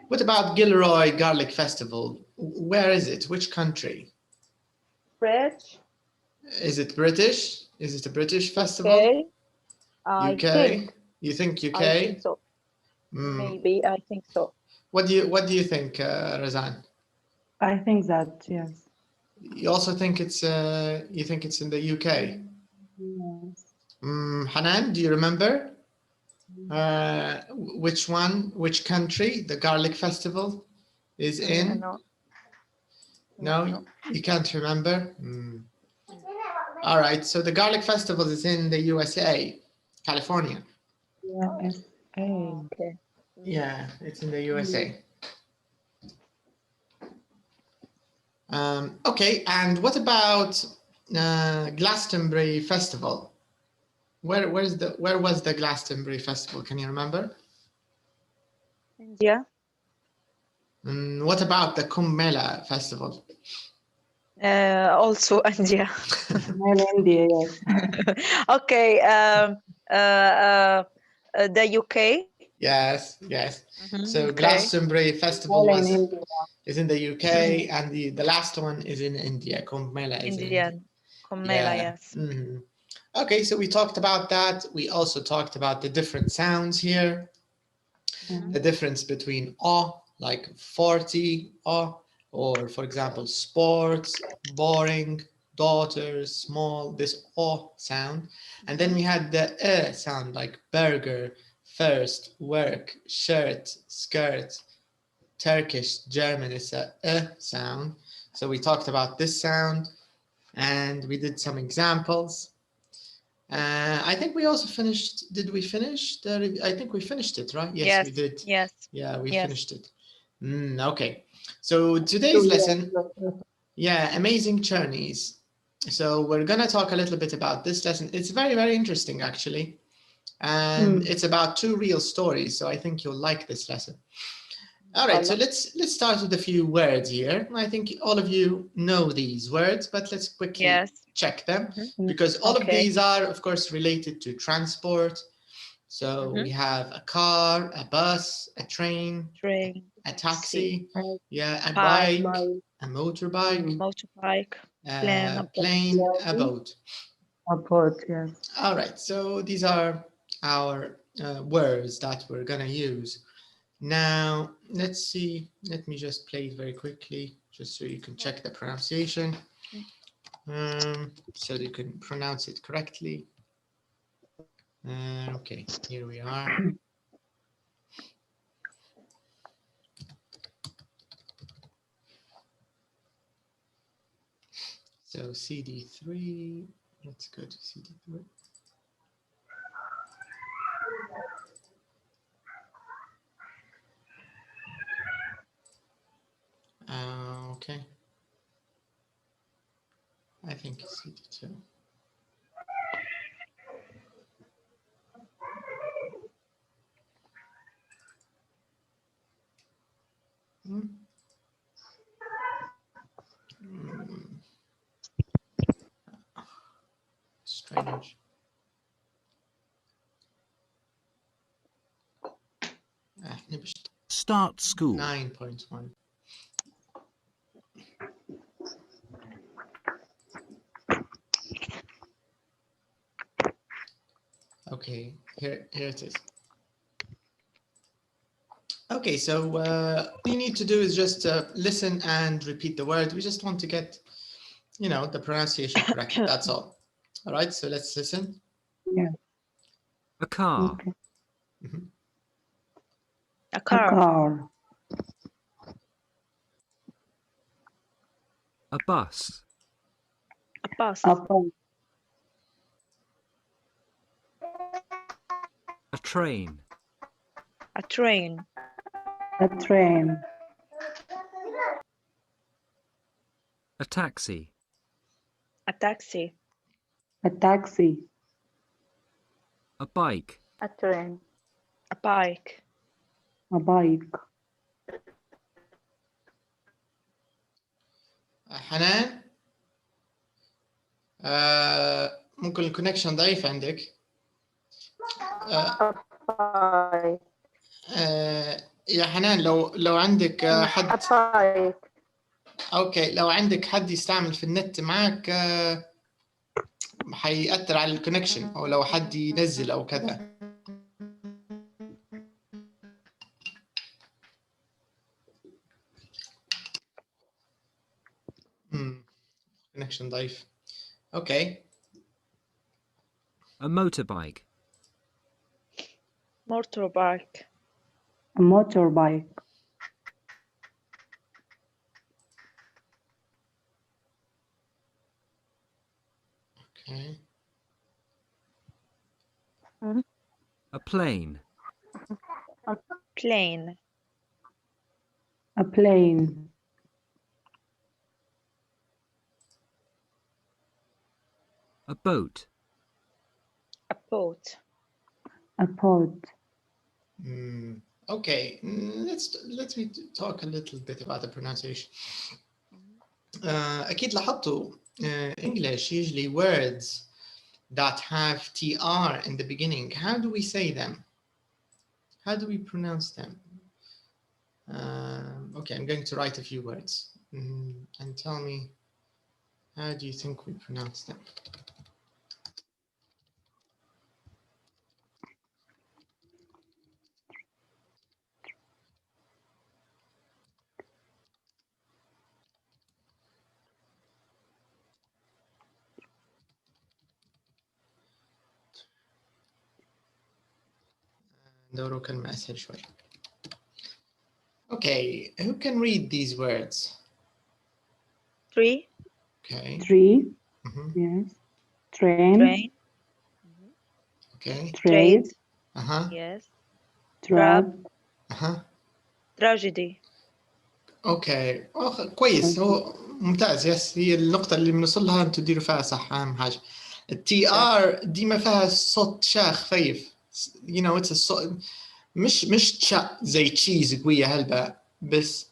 What about Gilroy Garlic Festival? Where is it? Which country? French. Is it British? Is it a British festival? Okay. UK? You think UK? I think so. Maybe, I think so. What do you think, Razan? I think that, yes. You also think it's you think it's in the UK? Yes. Hanan, do you remember? Which one, which country the garlic festival is in? No, you can't remember? All right, so the garlic festival is in the USA, California. USA. Okay. Yeah, it's in the USA. Okay, and what about Glastonbury Festival? Where was the Glastonbury Festival? Can you remember? India. What about the Kumbh Mela Festival? Also India. India, yes. Okay. The UK. Yes, yes. So Okay. Glastonbury Festival India. is in the UK, and the last one is in India. Kumbh Mela is in India. Kumbh Mela, yes. Okay, so we talked about that. We also talked about the different sounds here. The difference between like 40 or for example, sports, boring, daughters, small, this sound. And then we had the sound like burger, first, work, shirt, skirt, Turkish, German is a sound. So we talked about this sound and we did some examples. I think we also finished. Did we finish? I think we finished it, right? Yes, we did. Yes. Yeah, we finished it. Okay. So today's lesson, amazing journeys. So we're gonna talk a little bit about this lesson. It's very, very interesting actually. And it's about two real stories. So I think you'll like this lesson. All right, so let's start with a few words here. I think all of you know these words, but let's quickly check them because all of these are, of course, related to transport. So we have a car, a bus, a train, a taxi, a bike, a motorbike, a plane, a boat. A boat, yes. All right, so these are our words that we're gonna use. Now, let's see. Let me just play it very quickly, just so you can check the pronunciation. So you can pronounce it correctly. Okay, here we are. So CD3, let's go to CD3. Okay. I think it's CD2. Strange. Start school. 9.1. Okay, here it is. Okay, so all you need to do is just listen and repeat the word. We just want to get, the pronunciation correct. That's all. All right, so let's listen. Yeah. A car. Okay. A car. A car. A bus. A bus. A bus. A train. A train. A train. A taxi. A taxi. A taxi. A bike. A train. A bike. A bike. حنان ممكن الكونكشن ضعيف عندك. A bike. يا حنان لو عندك حد اوكي، لو عندك حد يستعمل في النت معك حيأثر على الكونكشن، او لو حد ينزل او كذا. كونكشن ضعيف. اوكي. A motorbike. motorbike. A motorbike. Okay. A plane. plane. A plane. A boat. a boat. A boat. Okay, let me talk a little bit about the pronunciation. أكيد لاحظتوا English usually words that have TR in the beginning. How do we say them? How do we pronounce them? Okay, I'm going to write a few words and tell me how do you think we pronounce them? ندوروا كلمة أسهل شوي. Okay, who can read these words? Tree. Okay. Tree. Yes. Train. Train. Okay. Trade. Yes. Trap. Tragedy. اوكي كويس، هو ممتاز. يس، هي النقطة اللي بنوصل لها انتوا تديروا فيها صح. أهم حاجة التي ار ديما فيها صوت شا خفيف. You know it's a صوت مش تشا زي تشيز قوية هلبة، بس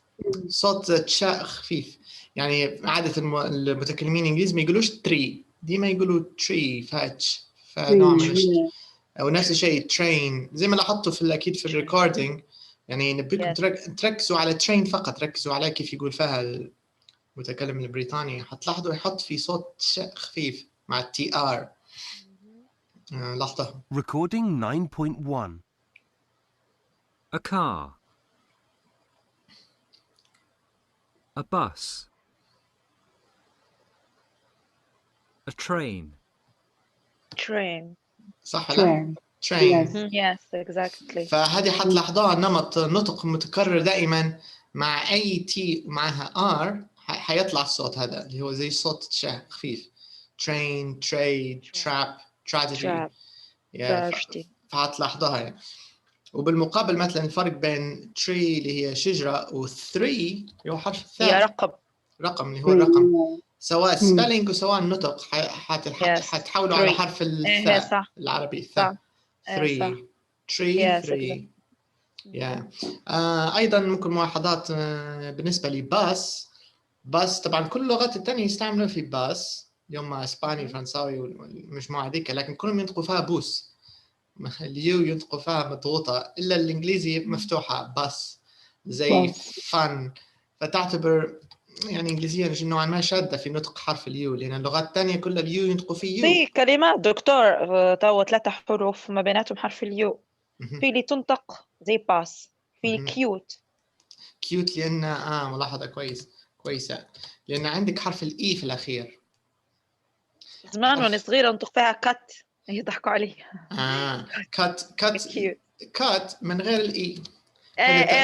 صوت تشا خفيف. يعني عادة المتكلمين الإنجليزي ما يقولوش تري، ديما يقولوا تري فاتش، فنوع من أو نفس الشيء ترين. زي ما لاحظتوا في أكيد في الريكوردينج، يعني نبيكم تركزوا على ترين فقط، ركزوا على كيف يقول فيها المتكلم البريطاني. حتلاحظوا يحط في صوت خفيف مع التي ار. لاحظتها. Recording 9.1. A car. A bus. A train. Train. صح لا؟ train. Yes, exactly. فهذه حتلاحظوها نمط نطق متكرر دائما مع أي تي ومعها ار حيطلع الصوت هذا اللي هو زي صوت شا خفيف. train, trade, trap, tragedy. فهتلاحظوها يعني. وبالمقابل مثلا الفرق بين tree اللي هي شجرة و 3 اللي هو حرف الثاء. هي رقم اللي هو الرقم، سواء spelling وسواء النطق حتحولوا على حرف الثاء العربي الثاء. 3 tree 3. أيضا ممكن ملاحظات بالنسبة لي باس طبعا كل اللغات الثانية يستعملوا في باس، يوم اسباني فرنساوي والمجموعة ذيك، لكن كلهم ينطقوا فيها بوس. اليو ينطقوا فيها مضغوطة، إلا الإنجليزي مفتوحة باس زي فن. فتعتبر يعني إنجليزيا نوعا ما شادة في نطق حرف اليو، لأن اللغات الثانية كلها اليو ينطقوا في يو. في كلمات دكتور تو 3 حروف ما بيناتهم حرف اليو. في اللي تنطق زي باس، في كيوت لأن ملاحظة كويسة لأن عندك حرف الإي في الأخير. زمان وأنا صغيرة أنطق فيها كات، يضحكوا علي. كات من غير الإي.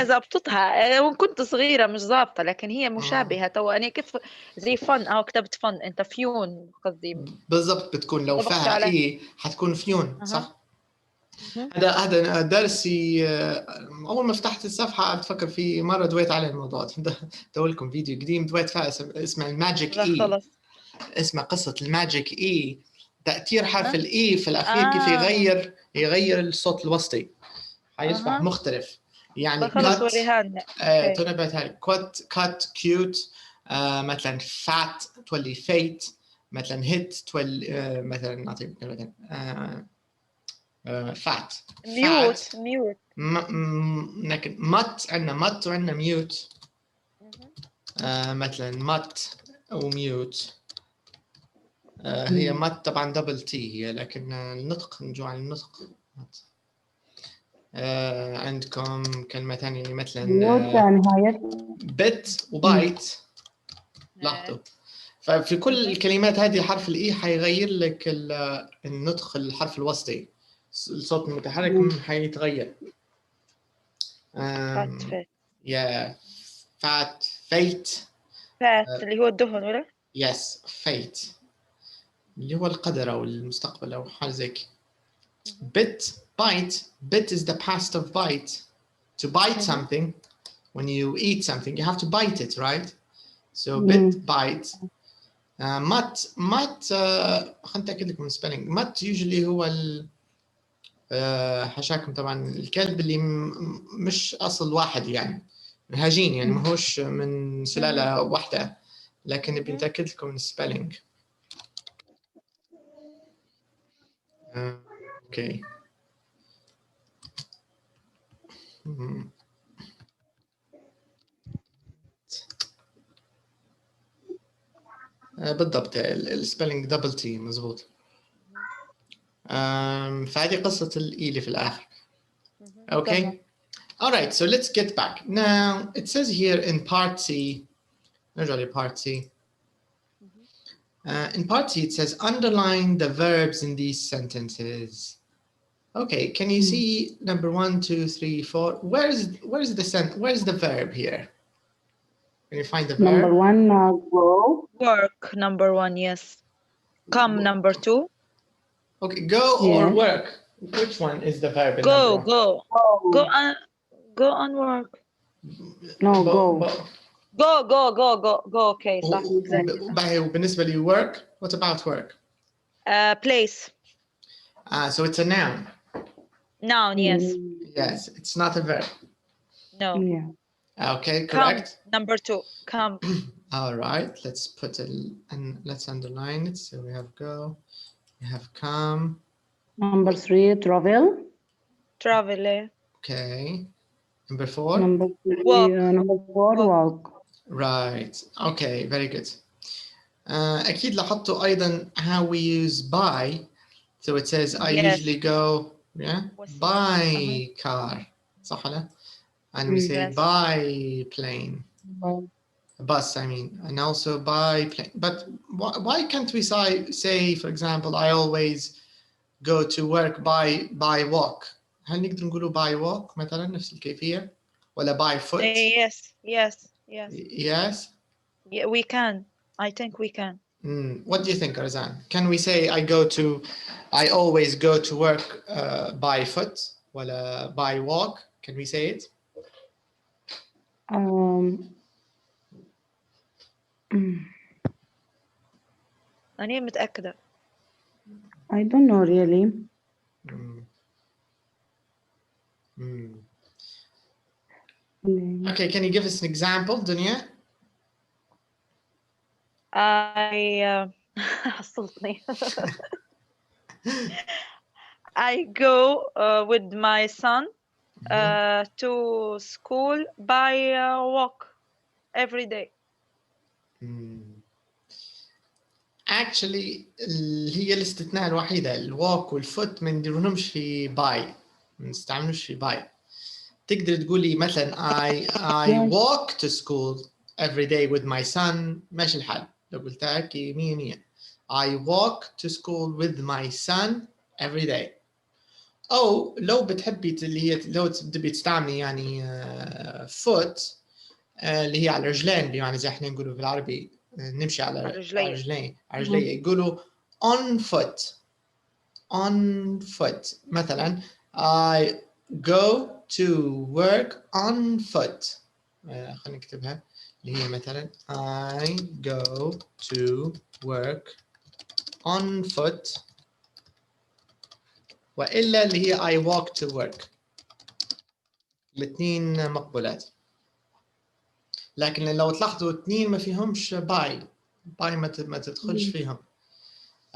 زبطتها وكنت صغيرة مش ظابطة، لكن هي مشابهة. تو أنا كيف زي فن كتبت فن، أنت فيون قصدي بالضبط. بتكون لو فيها إي حتكون فيون صح. هذا درسي. أول ما فتحت الصفحة بتفكر في مرة دويت على الموضوع. دور لكم فيديو قديم دويت فيها اسمه الماجيك إي. اسمه قصة الماجيك إي، تأثير حرف الإي في الأخير كيف يغير الصوت الوسطي، حيصبح مختلف. يعني كات تنبهت هاي كات كيوت. مثلا فات تولي فيت، مثلا هيت تولي مثلا نعطيك مثلا fat. mute لكن مت عندنا مت وعندنا ميوت. مثلا مت أو ميوت. هي مت طبعا دبل تي هي، لكن النطق نجوا على النطق. عندكم كلمة ثانية مثلا نهاية بت وبايت. لاحظوا ففي كل الكلمات هذه حرف الإي حيغير لك النطق الحرف الوسطي، الصوت المتحرك حيتغير. يا فات فيت اللي هو الدهن ولا؟ يس فيت اللي هو القدر أو المستقبل أو حاجة زي كده. bit bite. bit is the past of bite. To bite something, when you eat something you have to bite it, right? So bit bite. مت خلينا نتأكد لكم من spelling. مت usually هو حشاكم طبعا الكلب اللي مش أصل واحد يعني هجين يعني ما هوش من سلالة واحدة، لكن نبي نتأكد لكم من spelling. اوكي. بالضبط السبيلنج دبل تي مزبوط. فهذه قصة الإي اللي في الآخر. Okay. All right, so let's get back. Now it says here in part C, نرجع part C. In part C it says underline the verbs in these sentences. Okay, can you see number 1, 2, 3, 4? Where's the verb here? Can you find the verb? Number 1, go. Work, number 1, yes. Come, number 2. Okay, go or work. Which one is the verb? Go. Go on work. No, go. Go. Okay, صح. بالنسبة لي work, what about work? Place. So it's a noun. Noun, yes. Yes, it's not a verb. No. Yeah. Okay, correct. Come, number 2. Come. All right, let's put it and let's underline it. So we have go, we have come. Number 3, travel. Travel. Okay. Number 4. Number 3, walk. Number 4, walk. Right. Okay, very good. أكيد لاحظتوا أيضا how we use by. So it says I usually go by car. صح ولا؟ And we say by plane. Bus, I mean, and also by plane. But why can't we say, for example, I always go to work by walk? هل نقدر نقوله by walk مثلا نفس الكيفية ولا by foot? Yes. Yes? Yeah, we can. I think we can. What do you think, Arzan? Can we say I always go to work by foot ولا by walk? Can we say it? أنا متأكدة. I don't know really. Okay, can you give us an example, Dunya? حصلتني. I go with my son to school by walk every day. Actually هي الاستثناء الوحيدة الوالك والفوت ما نديرونهمش في باي، ما نستعملوش في باي. تقدر تقولي مثلا I walk to school every day with my son ماشي الحال. لو قلتها كي 100 I walk to school with my son every day. أو لو بتحبي اللي هي لو تبي تستعملي يعني foot اللي هي على الرجلين يعني زي احنا نقولوا بالعربي نمشي على رجلين يقولوا on foot. مثلا I go to work on foot. خلينا نكتبها اللي هي مثلا I go to work on foot وإلا اللي هي I walk to work. الاثنين مقبولات. لكن لو تلاحظوا اثنين ما فيهمش باي ما تدخلش فيهم.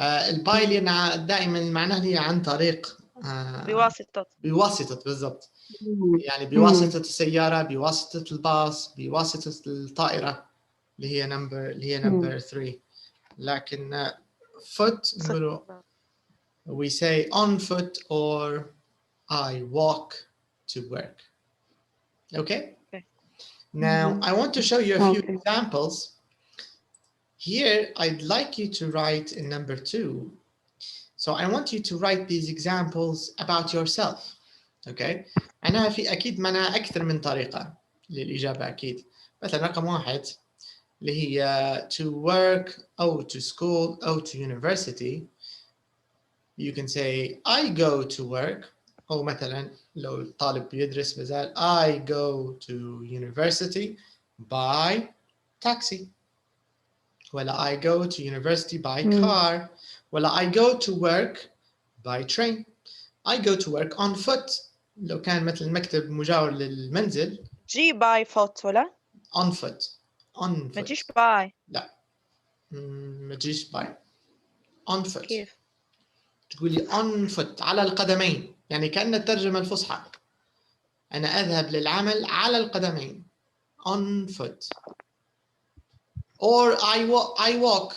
الباي لأن دائما معناها هي عن طريق بواسطة. بواسطة بالضبط. يعني بواسطة السيارة، بواسطة الباص، بواسطة الطائرة اللي هي نمبر 3. لكن foot نقولوا we say on foot or I walk to work. Okay? Now I want to show you a few examples. Here I'd like you to write in number 2. So I want you to write these examples about yourself. Okay? أنا في أكيد معنا أكثر من طريقة للإجابة أكيد. مثلا رقم 1 اللي هي to work أو to school أو to university. You can say I go to work. أو مثلا لو الطالب بيدرس بزال I go to university by taxi. ولا I go to university by car. ولا I go to work by train. I go to work on foot. لو كان مثل المكتب مجاور للمنزل. جي باي فوت ولا؟ on foot. on foot. ما تجيش باي. لا. ما تجيش باي. on foot. كيف؟ تقولي on foot على القدمين. يعني كأن الترجمة الفصحى. أنا أذهب للعمل على القدمين. on foot. or I walk.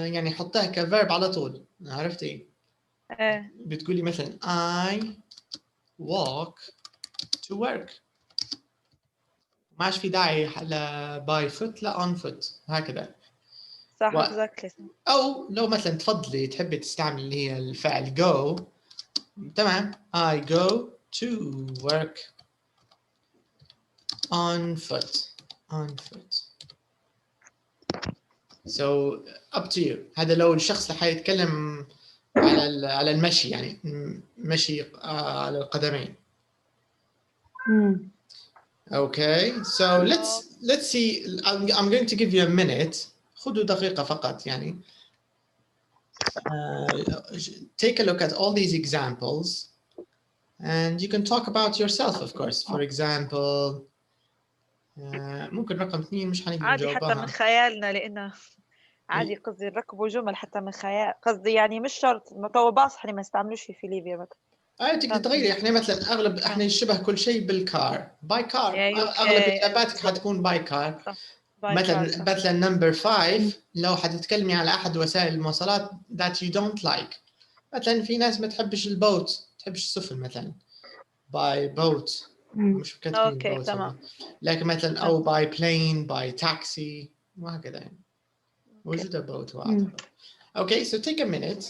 يعني حطها كverb على طول. عرفتي؟ بتقولي مثلا I walk to work. ماش في داعي على by foot لا on foot هكذا. صح exactly. أو لو مثلا تفضلي تحبي تستعمل اللي هي الفعل go. تمام. I go to work on foot. on foot. So up to you. هذا لو الشخص اللي حيتكلم على المشي يعني مشي على القدمين. Okay, so let's see. I'm going to give you a minute. خذوا دقيقة فقط يعني. Take a look at all these examples, and you can talk about yourself, of course. For example, ممكن رقم 2 مش حنقدر عادي نجاوبها. حتى من خيالنا لأنه عادي قصدي نركبوا جمل حتى من خيال قصدي يعني مش شرط مطور باص احنا ما نستعملوش في ليبيا مثلا. تقدر تغيري. احنا مثلا اغلب احنا نشبه كل شيء بالكار. باي كار. اغلب اجاباتك حتكون باي كار. مثلا نمبر 5 لو حتتكلمي على احد وسائل المواصلات that you don't like. مثلا في ناس ما تحبش البوت، ما تحبش السفن مثلا. باي بوت مش كاتبين بوت. تمام. لكن مثلا او باي بلين باي تاكسي وهكذا يعني. موجوده بوت واحد. Okay, so take a minute.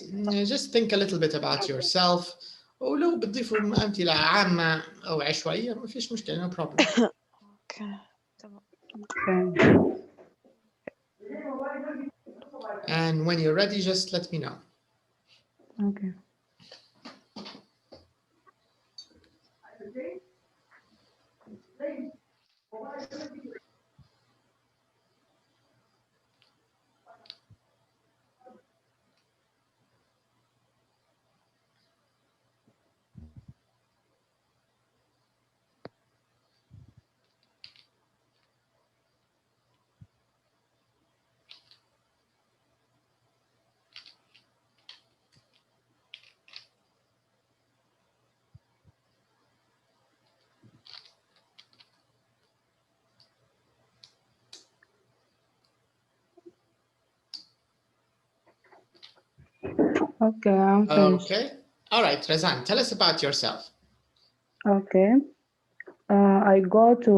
Just think a little bit about yourself. ولو بتضيفوا أمثلة عامة أو عشوائية ما فيش مشكلة. No problem. Okay. And when you're ready, just let me know. Okay. Okay, I'm finished. Okay. All right, Razan, tell us about yourself. Okay. I go to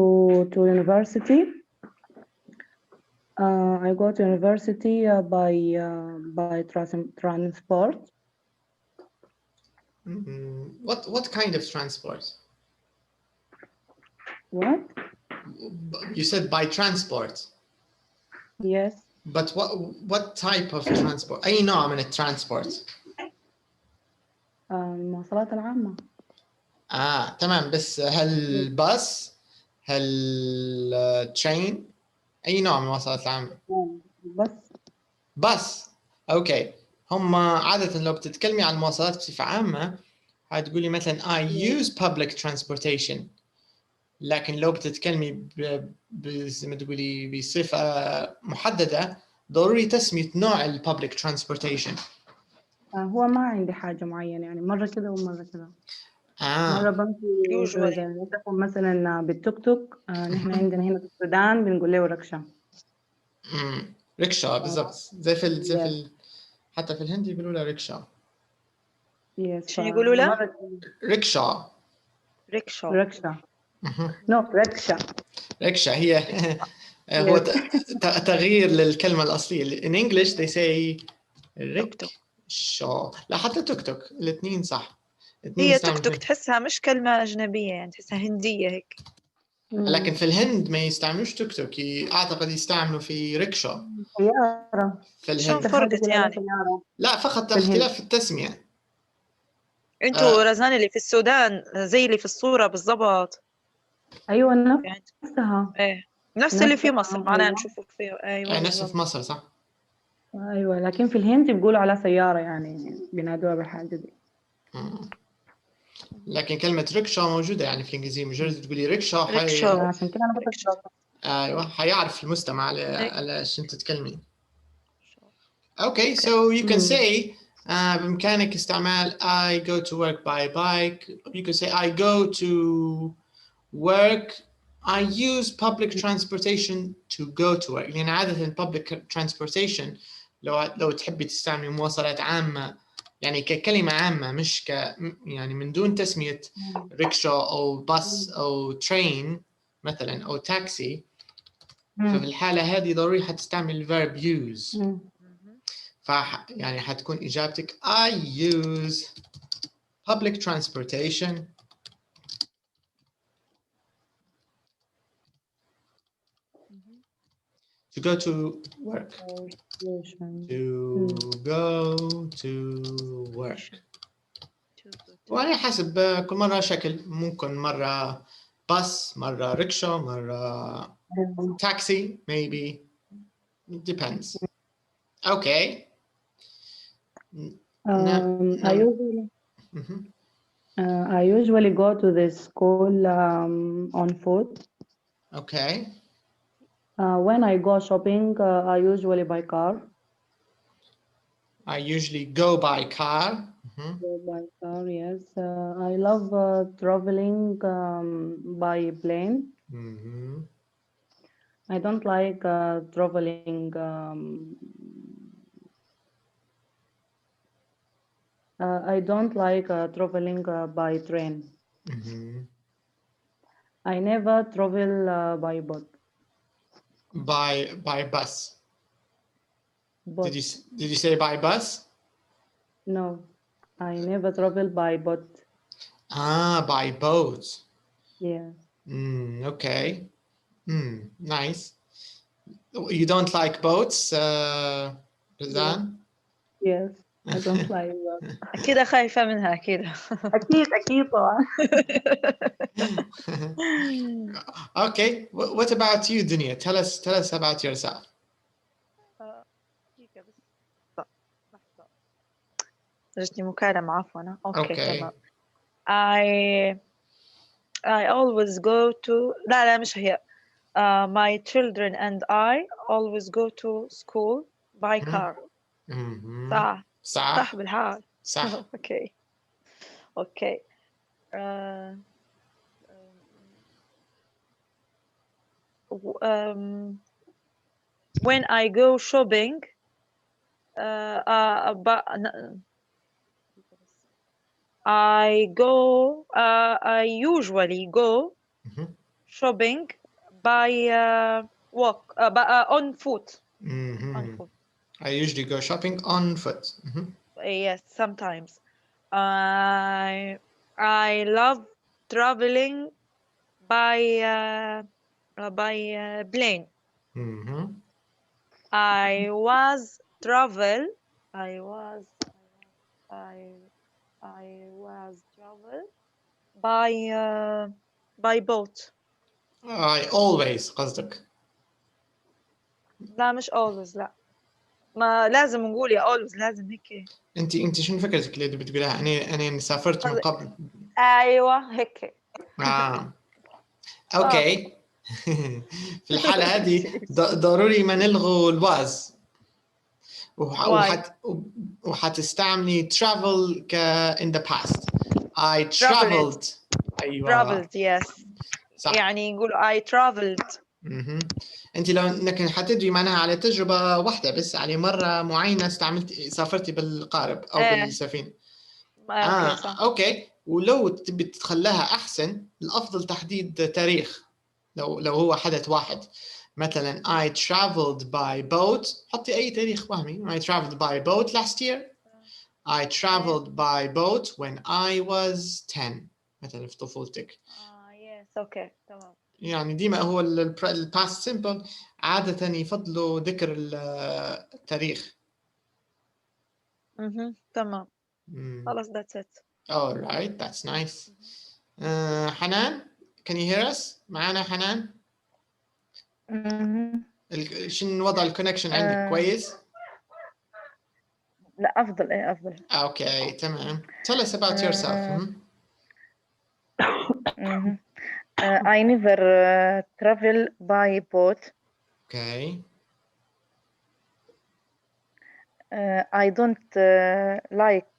university. I go to university by transport. What kind of transport? What? You said by transport. Yes. But what type of transport? أي نوع من الترانسبورت؟ المواصلات العامة. تمام. بس هل باص؟ هل ترين؟ أي نوع من المواصلات العامة؟ باص. أوكي. هم عادة لو بتتكلمي عن المواصلات بصفة عامة هتقولي مثلا I use public transportation. لكن لو بتتكلمي زي ما تقولي بصفة محددة ضروري تسمية نوع ال public transportation. هو ما عندي حاجة معينة يعني مرة كده ومرة كده. مرة بمشي Usually. يعني تكون مثلا بالتوك توك. نحن عندنا هنا في السودان بنقول له ركشة. ريكشا بالضبط، زي في حتى في الهندي بيقولوا لها ريكشا. يس شنو يقولوا له؟ مرة ريكشا. ريكشا. ركشة. نو ركشة. ريكشا هي هو تغيير للكلمة الأصلية. In English they say ريكشا. لا حتى توك توك الاثنين صح. هي توك توك تحسها مش كلمة أجنبية يعني تحسها هندية هيك. لكن في الهند ما يستعملوش توك توك، أعتقد يستعملوا في ريكشا سيارة. في الهند. شو فرقت يعني؟ سيارة. لا فقط في الهند. اختلاف في التسمية. انتوا رزان اللي في السودان زي اللي في الصورة بالضبط. أيوة يعني نفسها. ايه نفس اللي في نفسها، مصر معناها أيوة. نشوفه فيه. ايوه نفس بالضبط. في مصر صح. أيوة لكن في الهند بيقولوا على سيارة يعني بينادوها بالحاجة دي. لكن كلمة ريكشا موجودة يعني في الإنجليزية، مجرد تقولي ريكشا ريكشا. عشان كده أنا ريكشا. أيوة حيعرف المستمع على شو أنت تتكلمين. Okay, Okay. so you can say بإمكانك استعمال I go to work by bike. You can say I go to work. I use public transportation to go to work. لأن عادة public transportation لو تحبي تستعملي مواصلات عامة يعني ككلمة عامة مش يعني من دون تسمية ريكشا أو باص أو ترين مثلا أو تاكسي، ففي الحالة هذه ضروري حتستعمل verb use. يعني حتكون إجابتك I use public transportation to go to work. To go to work. وعلى حسب كل مرة شكل، ممكن مرة bus، مرة ريكشا، مرة taxi maybe. It depends. Okay. I usually go to the school on foot. Okay. When I go shopping, I usually buy car. I usually go by car. Go by car, yes. I love traveling by plane. I don't like traveling. I don't like traveling by train. I never travel by boat. By bus. Boat. Did you say by bus? No, I never travel by boat. By boat. Yeah. Okay. Nice. You don't like boats, Rizan? Yes, I don't like boat. أكيد خايفة منها أكيد. أكيد طبعا. Okay. What about you, Dunya? Tell us about yourself. جتني مكالمة عفوا. Okay. تمام. I always go to لا مش هي. My children and I always go to school by car. صح بالحال. صح. Okay. When I go shopping, I usually go shopping by walk, on foot. On foot. I usually go shopping on foot. Yes, sometimes. I love traveling by plane. I was travel by boat. I always قصدك. لا مش always لا. ما لازم نقول يا always لازم هيك. انت شنو فكرتك اللي بتقولها؟ انا سافرت من قبل. ايوه هيك. اوكي. في الحالة هذه ضروري ما نلغوا الواز. وحتستعملي travel in the past. I traveled. أيوة. traveled yes. صح. يعني نقول I traveled. انت لو انك حتدري معناها على تجربه واحده بس، على مره معينه سافرتي بالقارب او بالسفينه. صح. اوكي. ولو تبي تخليها احسن، الافضل تحديد تاريخ. لو هو حدث واحد، مثلا I traveled by boat، حطي اي تاريخ وهمي. I traveled by boat last year. I traveled by boat when I was 10 مثلا في طفولتك. yes اوكي تمام. يعني ديما هو الباست سيمبل عادة يفضلوا ذكر التاريخ. تمام. خلاص that's it. All right, that's nice. حنان, can you hear us? معنا حنان؟ شنو وضع الكونكشن عندك؟ كويس؟ لا أفضل أفضل. Okay, تمام. Tell us about yourself. I never travel by boat. Okay. I don't like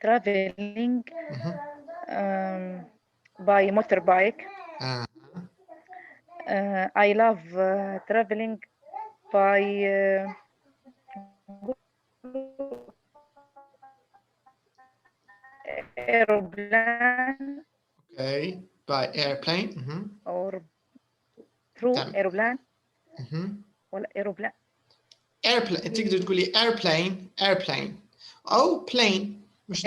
traveling by motorbike. I love traveling by aeroplane. Okay, by airplane. Or through aeroplane. ولا aeroplane. airplane. تقدر تقولي airplane أو plane. مش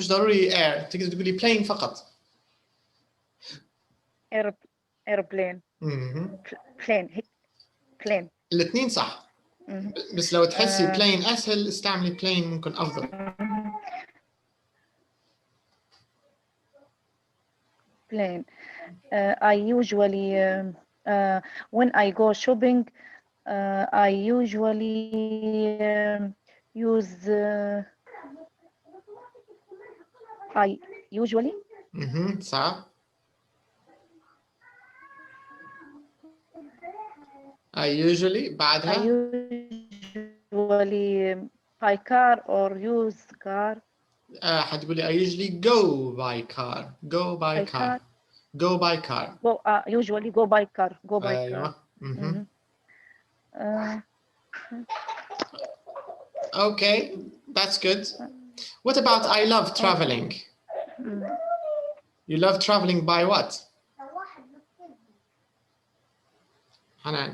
ضروري air. تقدر تقولي plane فقط. aeroplane. plane. الاثنين صح. بس لو تحسي plane أسهل استعملي plane ممكن أفضل. plane. I usually when I go shopping I usually use صح. I usually بعدها. I usually buy car or use car. حتقولي I usually go by car. Go by car. Usually go by car. أيوة. Okay, that's good. What about I love traveling? You love traveling by what? Hanan.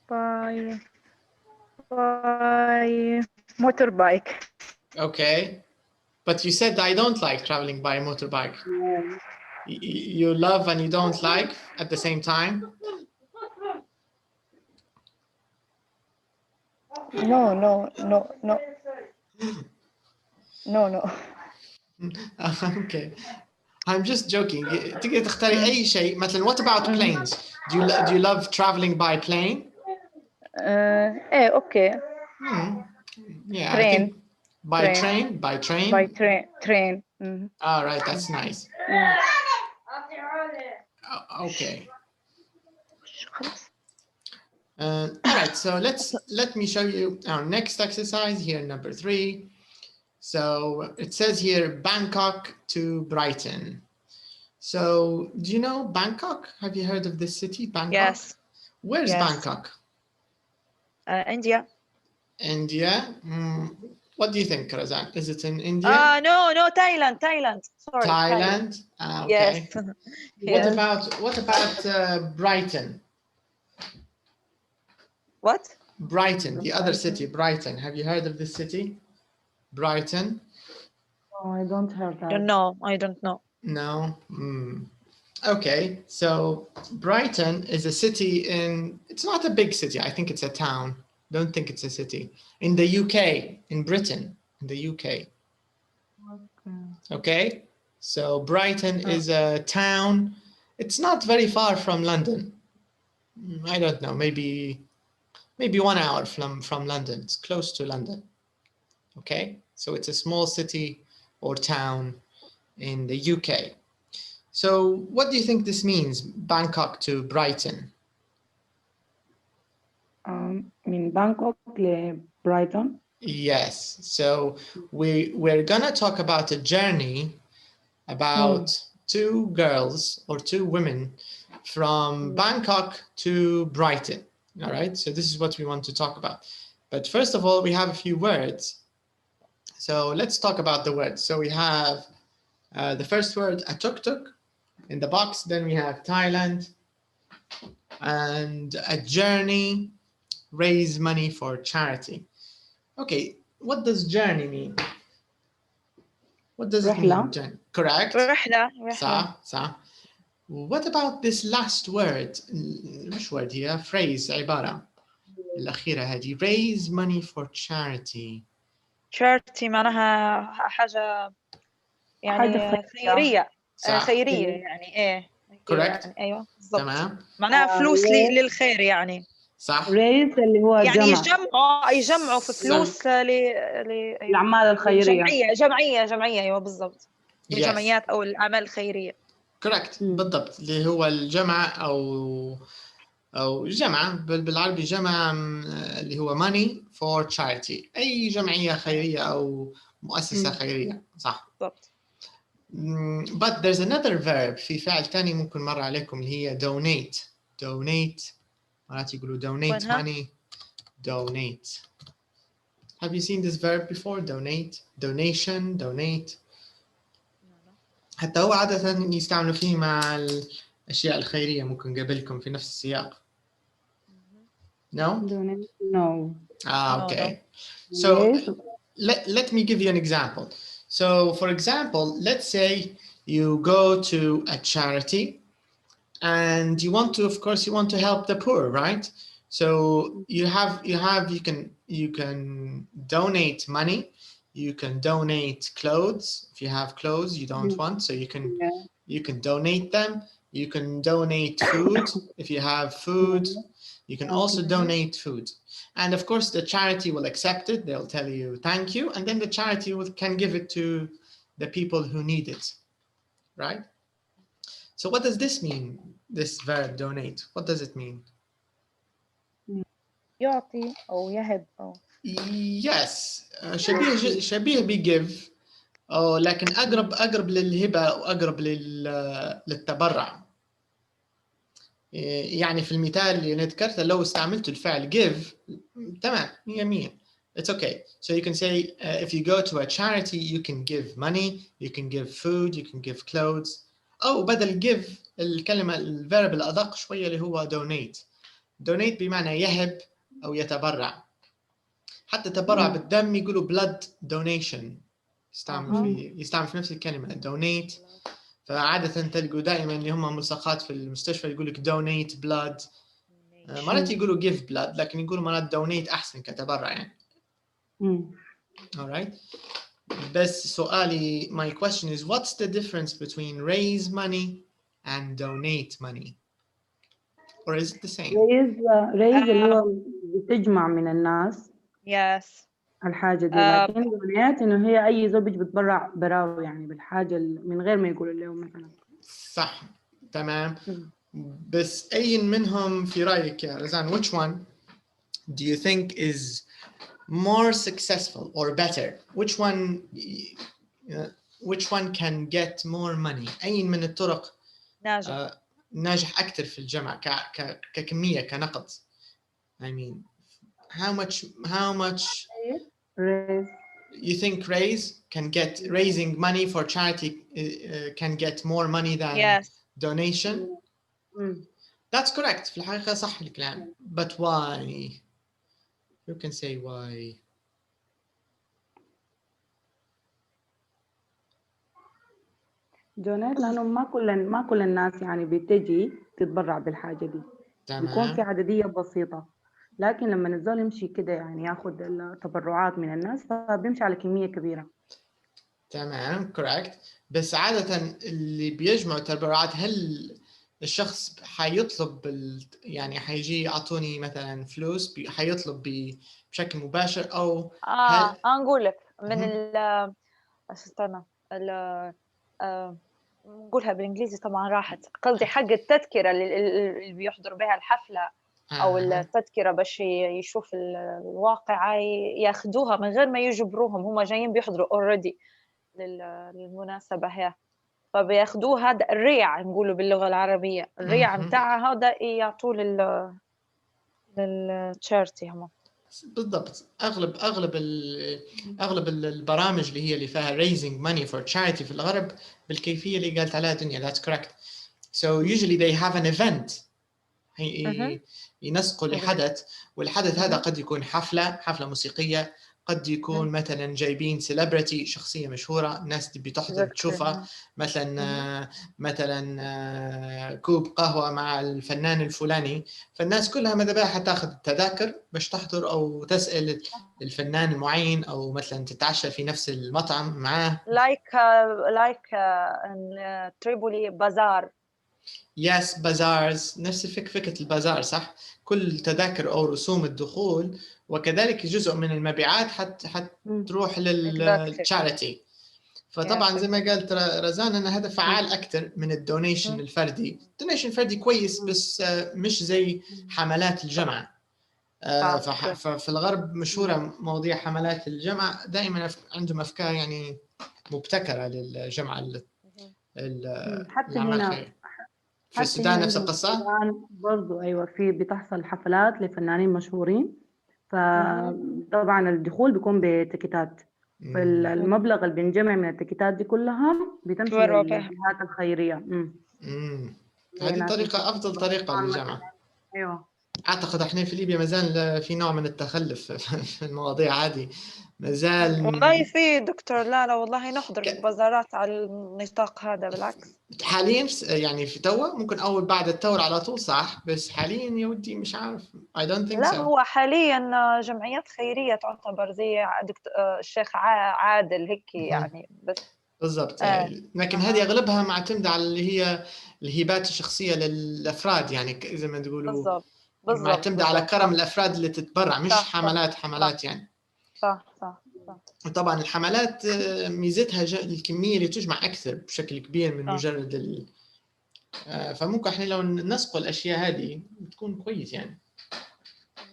By motorbike. Okay, but you said I don't like traveling by motorbike. You love and you don't like at the same time? No. Okay, I'm just joking. تقدر تختاري أي شيء. مثلا what about planes? Do you love traveling by plane? Okay. Yeah, train. I think by train. Train. All right, that's nice. Okay. All right, so let me show you our next exercise here, number 3. So it says here Bangkok to Brighton. So do you know Bangkok? Have you heard of this city, Bangkok? Yes. Where's Bangkok? India. India? What do you think, Razan? Is it in India? No, Thailand. Sorry. Thailand? Okay. Yes. What about Brighton? What? Brighton, the other city, Brighton. Have you heard of this city? Brighton? Oh, I don't heard that. I don't know. No? Okay, so Brighton is a city it's not a big city. I think it's a town. Don't think it's a city. In the UK, in Britain, in the UK. Okay, so Brighton is a town. It's not very far from London. I don't know, maybe 1 hour from London. It's close to London. Okay, so it's a small city or town in the UK. So what do you think this means, Bangkok to Brighton? من بانكوك لبرايتون. Yes. So we're gonna talk about a journey about two girls or two women from Bangkok to Brighton. All right. So this is what we want to talk about. But first of all, we have a few words. So let's talk about the words. So we have the first word, a tuk-tuk, in the box. Then we have Thailand and a journey, raise money for charity. Okay, what does journey mean? What does it mean, Journey? Correct. رحلة. صح. What about this last word? مش word هي phrase عبارة الأخيرة هذه raise money for charity. charity معناها حاجة يعني حاجة خيرية. صح. خيرية يعني إيه. Correct. يعني أيوة بالضبط. تمام. معناها فلوس للخير يعني. صح. raise اللي هو يعني جمع. يجمعوا في فلوس الأعمال الخيرية. جمعية أيوة بالضبط. الجمعيات أو الأعمال الخيرية. correct. بالضبط اللي هو الجمع أو جمع بالعربي جمع اللي هو money for charity. أي جمعية خيرية أو مؤسسة خيرية. صح. بالضبط. But there's another verb في فعل ثاني ممكن مر عليكم اللي هي donate مرات يقولوا donate money. donate. Have you seen this verb before? donate. حتى هو عادة يستعملوا فيه مع الأشياء الخيرية ممكن قبلكم في نفس السياق. No? No. Okay. So let me give you an example. So for example, let's say you go to a charity and you want to help the poor, right? So you can donate money, you can donate clothes. If you have clothes you don't want, so you can donate them. You can donate food. If you have food, you can also donate food. And of course the charity will accept it. They'll tell you thank you, and then the charity can give it to the people who need it, right? So what does this mean, this verb donate? What does it mean? يعطي أو يهب أو. Yes. شبيه بgive أو لكن أقرب للهبة أو أقرب للتبرع. يعني في المثال اللي أنا ذكرته لو استعملت الفعل give تمام 100. It's okay. So you can say if you go to a charity you can give money, you can give food, you can give clothes. أو بدل give الكلمة الverb الأدق شوية اللي هو donate بمعنى يهب أو يتبرع. حتى تبرع بالدم يقولوا blood donation. يستعمل في نفس الكلمة donate. فعادة تلقوا دائما اللي هم ملصقات في المستشفى يقول لك donate blood. مرات يقولوا give blood لكن يقولوا مرات donate أحسن كتبرع يعني. Alright. بس سؤالي, my question is, what's the difference between raise money and donate money? Or is it the same? raise اللي هو بتجمع من الناس. Yes. الحاجة دي. لكن donate إنه هي أي زول بيجي بتبرع براو يعني بالحاجة من غير ما يقولوا لهم مثلا. صح. تمام. بس أي منهم في رأيك يا رزان, which one do you think is more successful or better? Which one can get more money? أي من الطرق ناجح أكثر في الجمع ككمية كنقد. I mean, how much raise. You think raising money for charity can get more money than donation? That's correct. في الحقيقة صح الكلام. But why? You can say why. donate لأنه ما كل الناس يعني بتجي تتبرع بالحاجة دي. بيكون في عددية بسيطة. لكن لما الزول يمشي كده يعني ياخد التبرعات من الناس فبيمشي على كمية كبيرة. تمام correct. بس عادة اللي بيجمعوا التبرعات هل الشخص حيطلب يعني حيجي يعطوني مثلا فلوس حيطلب بشكل مباشر أو نقول لك من استنى نقولها بالإنجليزي طبعا راحت. قصدي حق التذكرة اللي بيحضر بها الحفلة أو التذكرة باش يشوف الواقعة ياخدوها من غير ما يجبروهم، هم جايين بيحضروا already للمناسبة هي، فبياخدوه هذا الريع نقوله باللغة العربية، الريع متاعها هذا يعطوه للتشارتي هم. بالضبط. اغلب البرامج اللي فيها raising money for charity في الغرب بالكيفيه اللي قالت عليها دنيا. That's correct. So usually they have an event. ينسقوا لحدث، والحدث هذا قد يكون حفلة موسيقية، قد يكون مثلا جايبين سيلبرتي، شخصية مشهورة الناس تبي تحضر تشوفها، مثلا كوب قهوة مع الفنان الفلاني، فالناس كلها ماذا بها حتاخذ التذاكر باش تحضر أو تسأل الفنان المعين، أو مثلا تتعشى في نفس المطعم معاه. like تريبولي بازار. يس بازارز، نفس فكرة البازار صح. كل تذاكر أو رسوم الدخول وكذلك جزء من المبيعات حتروح للتشاريتي. فطبعا زي ما قالت رزان أن هذا فعال أكثر من الدونيشن الفردي. الدونيشن الفردي كويس بس مش زي حملات الجامعة. ففي الغرب مشهورة مواضيع حملات الجامعة، دائما عندهم أفكار يعني مبتكرة للجامعة حتى هنا في السودان نفس القصة برضو. أيوة، في بتحصل حفلات لفنانين مشهورين، فطبعا الدخول بيكون بتيكيتات، فالمبلغ اللي بينجمع من التيكيتات دي كلها بتمشي للجهات الخيرية. هذه طريقة أفضل طريقة للجامعة. أيوة. أعتقد إحنا في ليبيا مازال في نوع من التخلف في المواضيع هذه، مازال. والله في دكتور، لا والله نحضر بازارات على النطاق هذا بالعكس. حاليا يعني في توا ممكن أول بعد الثورة على طول صح، بس حاليا يا ودي مش عارف. I don't think لا so. هو حاليا جمعيات خيرية تعتبر زي الشيخ عادل هيك يعني، بس بالضبط. لكن هذه أغلبها معتمدة على اللي هي الهبات الشخصية للأفراد، يعني زي ما تقولوا بالضبط معتمدة على كرم الأفراد اللي تتبرع، مش صح حملات يعني. صح. وطبعا الحملات ميزتها الكمية اللي تجمع أكثر بشكل كبير من مجرد فممكن احنا لو نسقوا الأشياء هذه بتكون كويس يعني.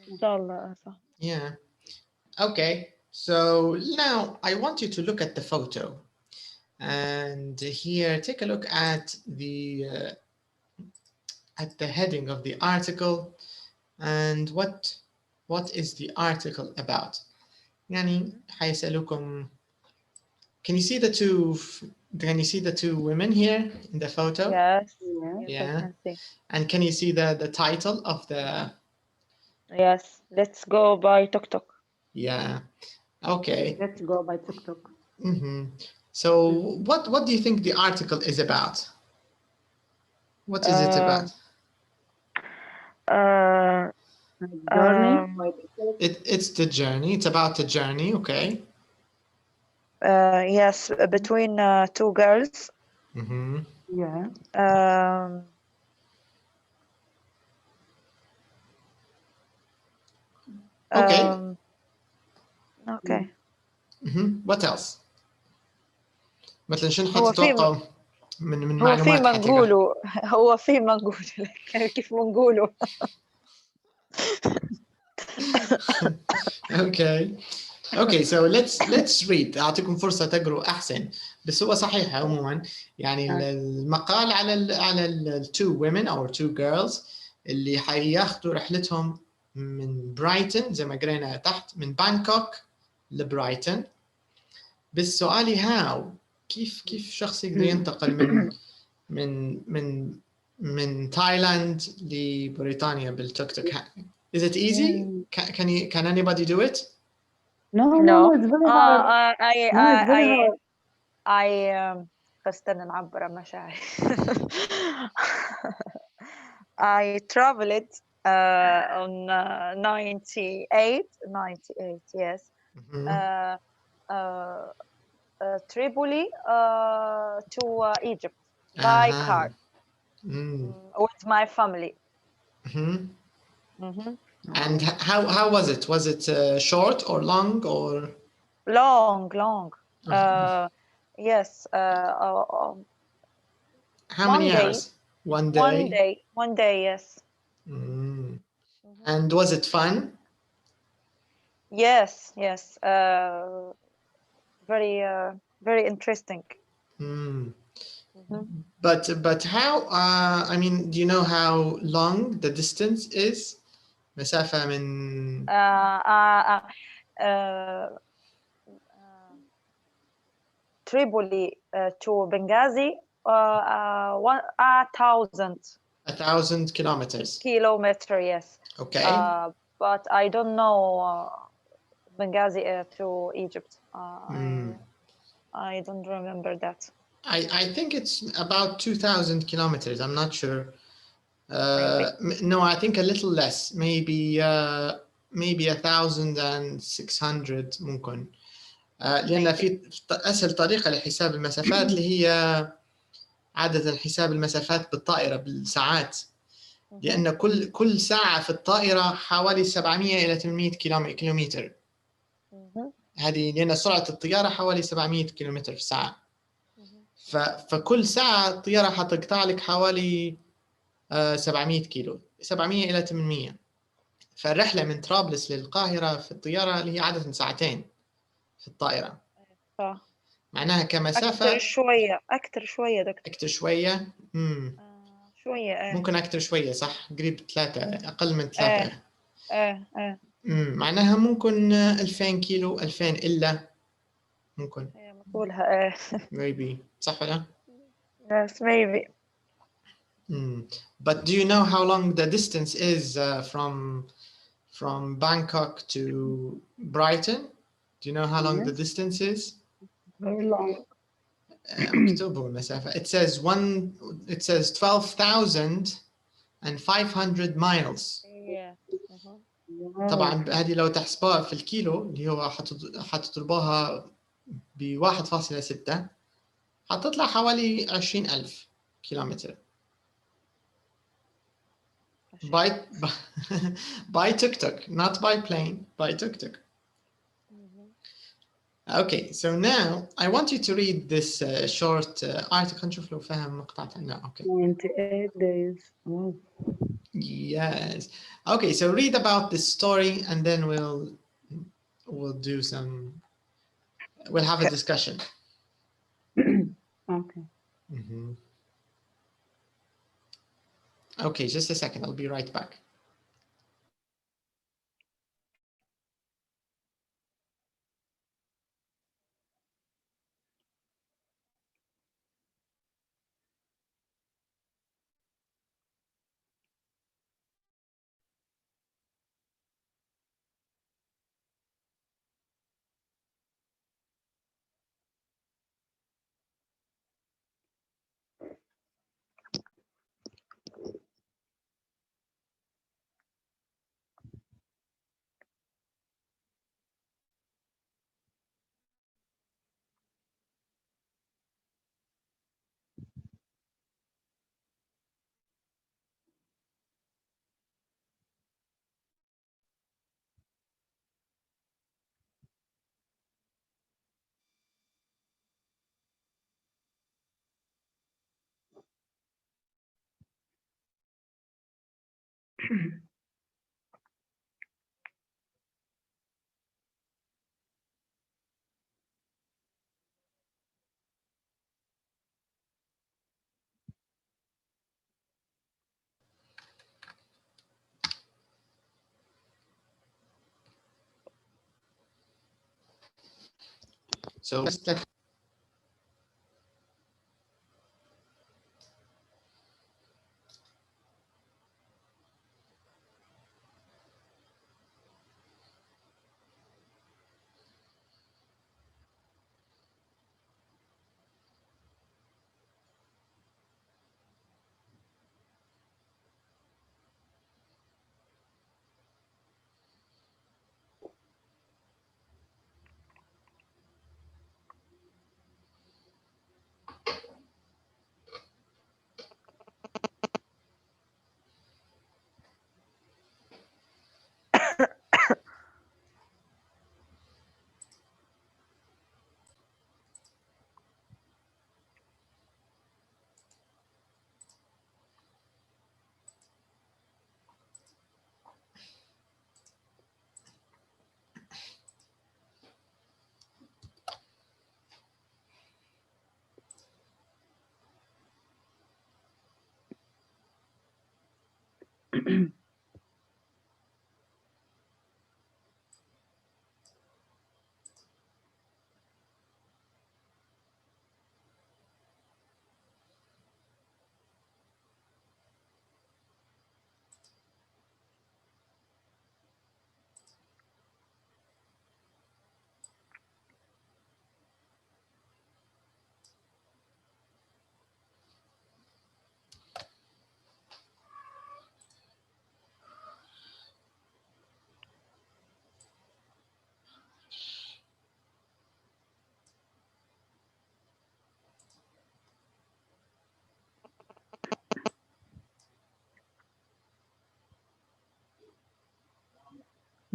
إن شاء الله صح. Yeah. Okay. So now I want you to look at the photo. And here, take a look at the heading of the article and what is the article about. يعني حيسألوكم. Can you see the two women here in the photo? Yes. Yeah. I can see. And can you see the title of the? Yes. Let's go by tuk-tuk. Yeah. Okay. Let's go by tuk-tuk. So what do you think the article is about? What is it about? Journey. It's the journey. It's about the journey. Okay. Yes, between two girls. Yeah. Okay. Okay. What else? مثلا شنو حتتوقعوا من هو في معلومات هو في ما نقوله كيف ما نقوله. Okay, so let's read. أعطيكم فرصة تقروا أحسن، بس هو صحيح عموما يعني المقال على ال two women أو two girls اللي حياخدوا رحلتهم من برايتن زي ما قرينا تحت، من بانكوك لبرايتن. بس سؤالي كيف شخص يقدر ينتقل من تايلاند لبريطانيا بالتوك توك؟ Is it easy? Can anybody do it? No, it's very hard. It's very hard. فاستنى نعبر عن مشاعري. I traveled on 98, yes. Tripoli to Egypt by car with my family. And how was it? Was it short or long or? Long. Yes. How many hours? One day. One day. Yes. And was it fun? Yes, yes. Very, very interesting. But how? I mean, do you know how long the distance is? مسافة من Tripoli to Benghazi, 1,000 kilometers. Yes. Okay. But I don't know Benghazi to Egypt. I don't remember that. I think it's about 2,000 kilometers. I'm not sure. Maybe. No, I think a little less. Maybe 1,600 ممكن. لأن في أسهل طريقة لحساب المسافات اللي هي عادة حساب المسافات بالطائرة بالساعات. لأن كل ساعة في الطائرة حوالي 700 إلى 800 كيلومتر. هذه لأن سرعة الطيارة حوالي 700 كيلومتر في الساعة. فكل ساعة الطيارة حتقطع لك حوالي 700 كيلو، 700 إلى 800. فالرحلة من طرابلس للقاهرة في الطيارة اللي هي عادة ساعتين في الطائرة. معناها كمسافة أكثر شوية دكتور. أكثر شوية. شوية. ممكن أكثر شوية صح، قريب 3 أقل من 3. معناها ممكن 2000 كيلو، 2000 إلا ممكن. مقولها maybe صح ولا؟ Yes, maybe. But do you know how long the distance is from Bangkok to Brighton? Do you know how long the distance is? Very long. مكتوب المسافة. It says 12,500 miles. طبعا هذه لو تحسبوها في الكيلو اللي هو حتضربوها ب 1.6 حتطلع حوالي 20,000 كيلومتر. by tuk-tuk, not by plane, by tuk-tuk. Okay, so now I want you to read this short article. نشوف لو فهم مقطع عنه. Okay. 98 days. Yes. Okay, so read about this story and then we'll have a discussion. Okay. Okay, just a second. I'll be right back. So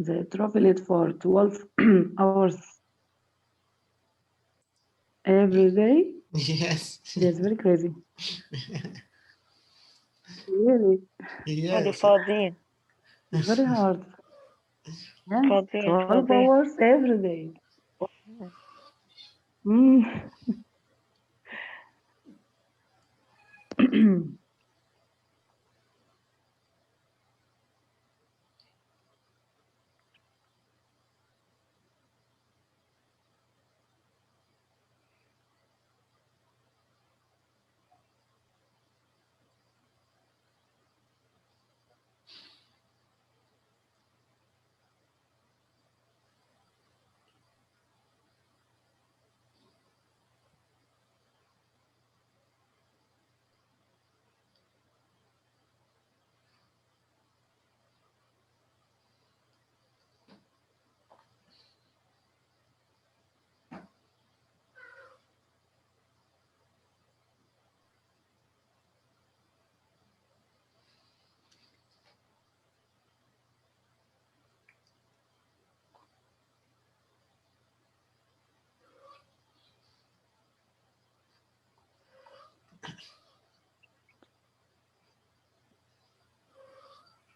They traveled for 12 hours every day. Yes. That's very crazy. Really, هذه Yes. فاضيين. it's very hard. Yeah, فاضيين 12 فاضيين. hours every day. Mm.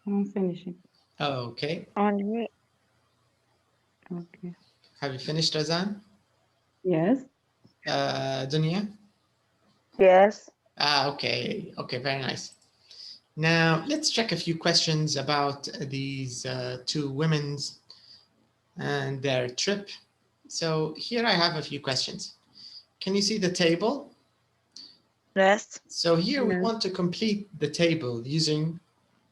I'm finishing. Okay. Okay. Okay. Have you finished, Razan? Yes. Dunya? Yes. Okay. Okay, very nice. Now, let's check a few questions about these two women's and their trip. So here I have a few questions. Can you see the table? Yes. So here we Yes. want to complete the table using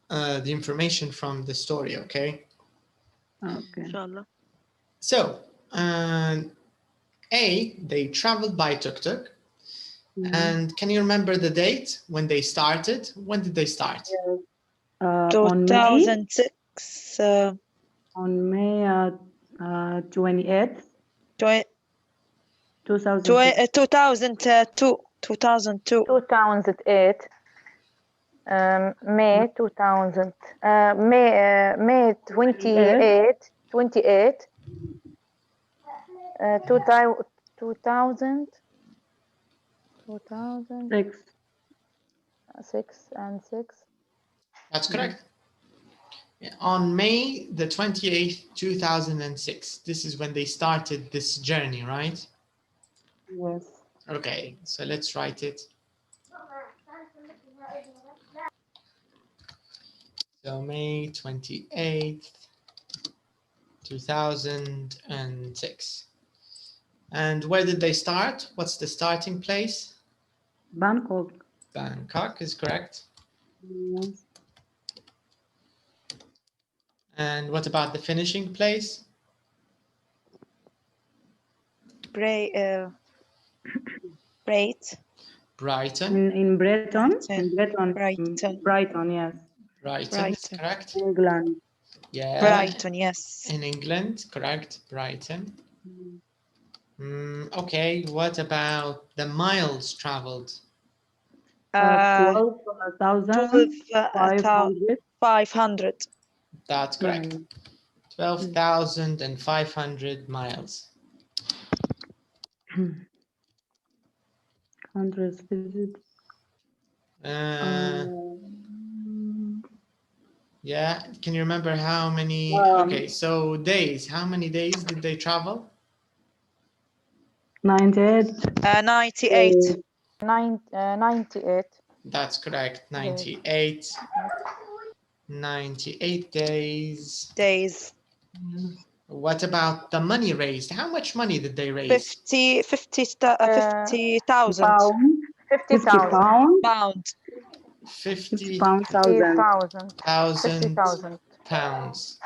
the information from the story, okay? Okay. إن شاء الله. So, A, they traveled by tuk-tuk. And can you remember the date when they started? When did they start? On May 2006. on May 28th, 2006. 2002. 2002. 2008 May 2000 May 28 2000 6 and 6. That's correct. On May the 28th, 2006. This is when they started this journey, right? Yes. Okay, so let's write it. So May 28th, 2006. And where did they start? What's the starting place? Bangkok. Bangkok is correct. Yes. And what about the finishing place? Brighton. Brighton. In Brighton. Brighton. In Brighton. Brighton. Brighton, yes. Brighton is Brighton. correct. England. Yeah. Brighton, yes. In England, correct. Brighton. Okay, what about the miles traveled? 12,500. 500. That's correct. 12,500 miles. Hundreds visit. Yeah, can you remember how many? Okay, so days. How many days did they travel? 98. 98. 98 That's correct. 98. 98 days. Days. What about the money raised? How much money did they raise? 50,000 pound 50,000 pound. 50,000 50,000 pounds.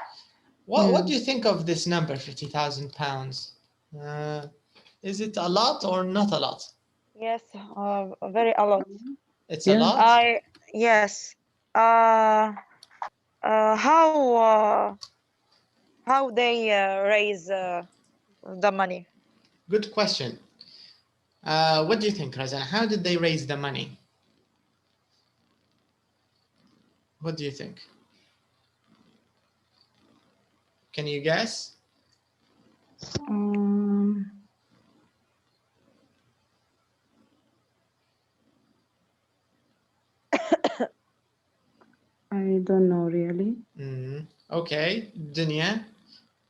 What do you think of this number, 50,000 pounds? Is it a lot or not a lot? Yes, very a lot. It's a lot? Yes. How they raise the money? Good question. What do you think, Razan? How did they raise the money? What do you think? Can you guess? I don't know really. Okay, Dunya,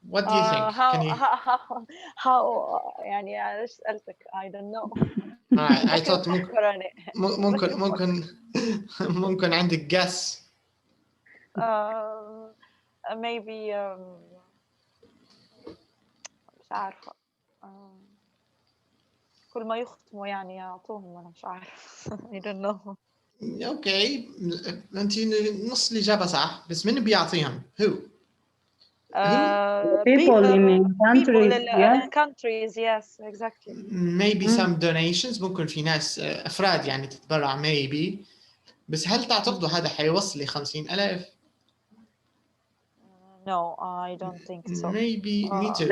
what do you think? How يعني أنا سألتك I don't know. I thought ممكن عندك guess. Maybe مش عارفة. كل ما يختموا يعني يعطوهم أنا مش عارف. I don't know. اوكي انت نص الاجابه صح بس من بيعطيهم؟ Who? People in countries. in countries, yes, exactly. Maybe some donations. ممكن في ناس افراد يعني تتبرع maybe. بس هل تعتقدوا هذا حيوصل ل 50,000؟ No, I don't think so. Maybe me too.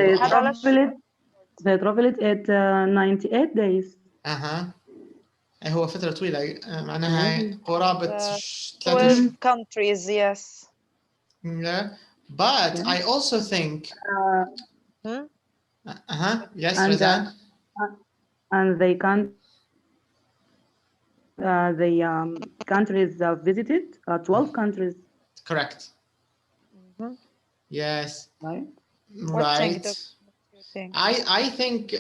They travel it at 98 days. هو فترة طويلة معناها قرابة 12 countries, yes. Yeah, but I also think yes, Razan. And they can't the countries visited 12 countries. Correct. Yes. Right. I think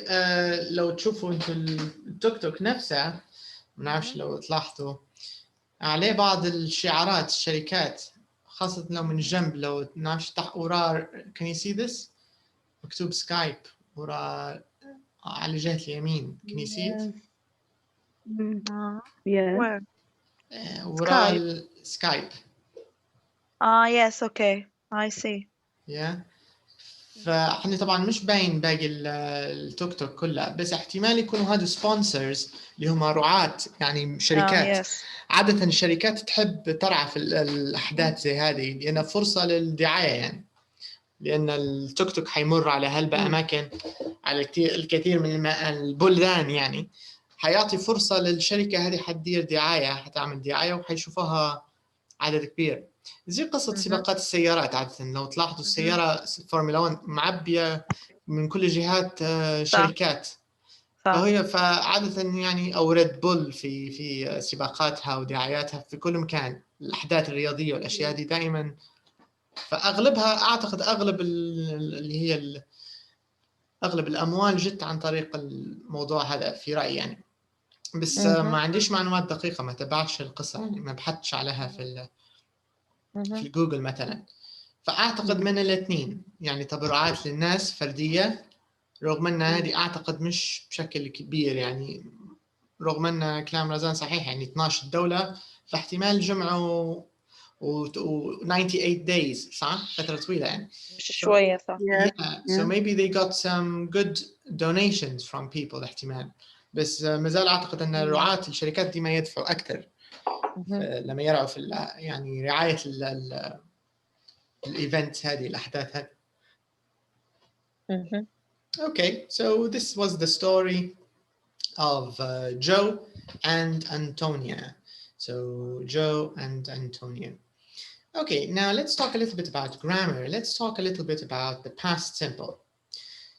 لو تشوفوا انتوا التوك توك نفسه ما نعرفش لو تلاحظوا عليه بعض الشعارات الشركات خاصة لو من جنب لو نعرفش تحت وراه can you see this مكتوب سكايب وراه على جهة اليمين can you see it Where? وراه السكايب yes, okay, I see. Yeah. فاحنا طبعا مش باين باقي التوك توك كله بس احتمال يكونوا هذا سبونسرز اللي هم رعاة يعني شركات. عادة الشركات تحب ترعى في الأحداث زي هذه لأنها فرصة للدعاية يعني لأن التوك توك حيمر على هالأماكن على الكثير من البلدان يعني حيعطي فرصة للشركة هذه حتدير دعاية حتعمل دعاية وحيشوفوها عدد كبير زي قصة سباقات السيارات. عادة لو تلاحظوا السيارة فورمولا 1 معبية من كل جهات شركات فعادة يعني أو ريد بول في سباقاتها ودعاياتها في كل مكان الأحداث الرياضية والأشياء دي دائما فأغلبها أعتقد أغلب اللي هي أغلب الأموال جت عن طريق الموضوع هذا في رأيي يعني بس ما عنديش معلومات دقيقة ما تبعتش القصة يعني ما بحثتش عليها في جوجل مثلا فأعتقد من الاثنين يعني تبرعات للناس فردية رغم أن هذه أعتقد مش بشكل كبير يعني رغم أن كلام رزان صحيح يعني 12 دولة فاحتمال جمعوا 98 days صح؟ فترة طويلة يعني مش شوية صح so maybe they got some good donations from people احتمال بس مازال أعتقد أن رعاة الشركات دي ما يدفعوا أكثر لما يرعوا في يعني رعاية الإيفنت هذه الأحداث هذه. Okay, so this was the story of Joe and Antonia. So Joe and Antonia. Okay, now let's talk a little bit about grammar. Let's talk a little bit about the past simple.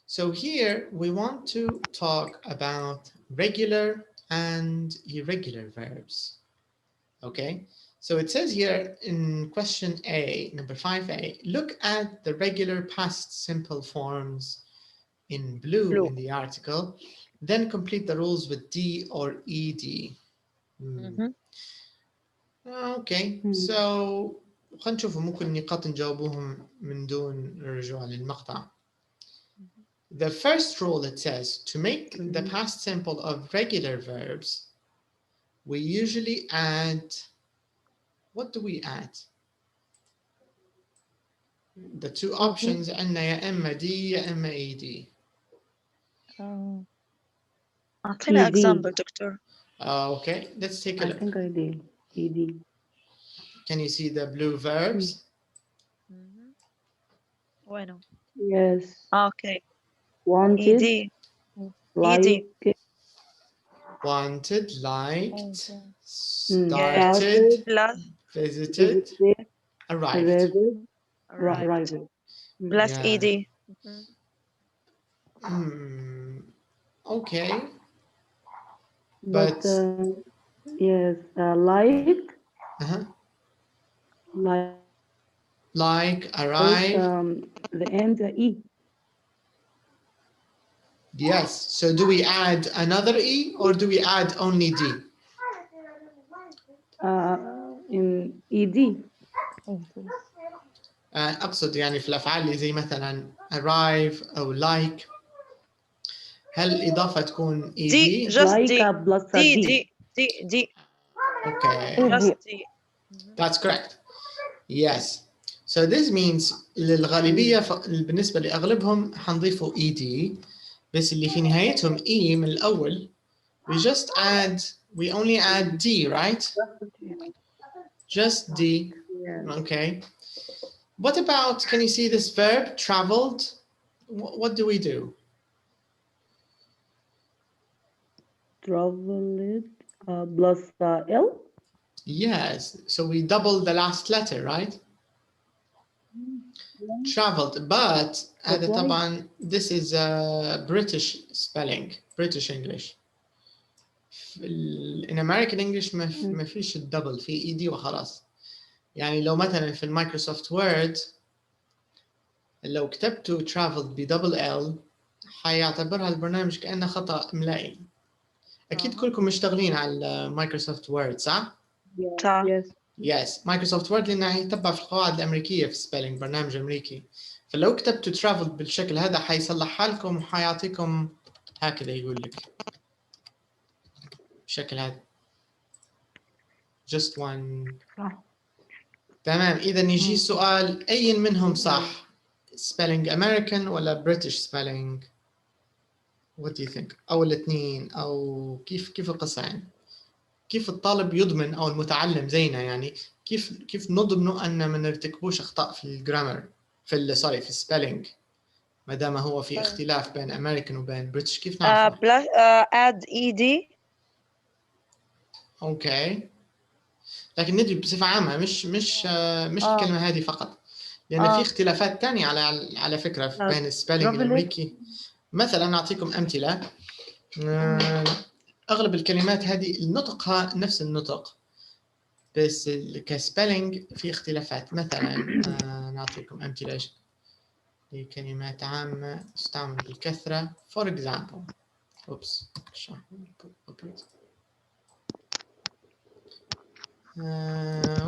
So here we want to talk about regular and irregular verbs. Okay, so it says here in question A, number 5A, look at the regular past simple forms in blue in the article, then complete the rules with D or ED. Okay, so وخلينا نشوف ممكن نقاط نجاوبوهم من دون الرجوع للمقطع. The first rule it says to make the past simple of regular verbs, we usually add, what do we add? The two options عندنا يا إما D يا إما ED. أعطينا ED. example دكتور. Okay, let's take a I look. think I did. ED. Can you see the blue verbs? وينه؟ Yes. أوكي. Wanted. ED. Like. Wanted, liked, Started. started, plus visited, arrived. Arrived. plus Yeah. ED. Okay. But yes, like. Like, arrive. The end, E. Yes. So do we add another E or do we add only D? In ED. أقصد يعني في الأفعال اللي زي مثلا arrive أو like، هل الإضافة تكون ED؟ D, just like D. plus D. Okay. Just D. That's correct. Yes. So this means للغالبية بالنسبة لأغلبهم حنضيفوا ED، بس اللي في نهايتهم E من الأول we only add D, right? Just D. Okay. What about, can you see this verb, traveled? What do we do? Traveled plus L? Yes. So we double the last letter, right? Traveled, but هذا طبعا this is a British spelling, British English. In American English ما فيش الدبل، في ED وخلاص. يعني لو مثلا في المايكروسوفت وورد لو كتبتوا traveled بدبل L حيعتبرها البرنامج كأنه خطأ إملائي. أكيد كلكم مشتغلين على مايكروسوفت وورد صح؟ Yes. Yes, مايكروسوفت وورد لأنها يتبع في القواعد الأمريكية في سبيلينج، برنامج أمريكي. فلو كتبتوا traveled بالشكل هذا حيصلحها لكم وحيعطيكم هكذا يقول لك بالشكل هذا. Just one. تمام. إذا يجي السؤال أي منهم صح؟ spelling American ولا British spelling؟ What do you think؟ أو الاثنين أو كيف القصة يعني؟ كيف الطالب يضمن أو المتعلم زينا يعني كيف نضمنه أن ما نرتكبوش أخطاء في الجرامر في السبيلينج ما دام هو في اختلاف بين American وبين British كيف نعرفه؟ add ED. أوكي. لكن ندري بصفة عامة مش الكلمة هذه فقط، لأن في اختلافات تانية على فكرة بين السبيلينج الأمريكي. مثلا أعطيكم أمثلة. أغلب الكلمات هذه نطقها نفس النطق، بس كسبيلينج في اختلافات. مثلا نعطيكم أمثلة لكلمات عامة تستعمل بالكثرة. For example.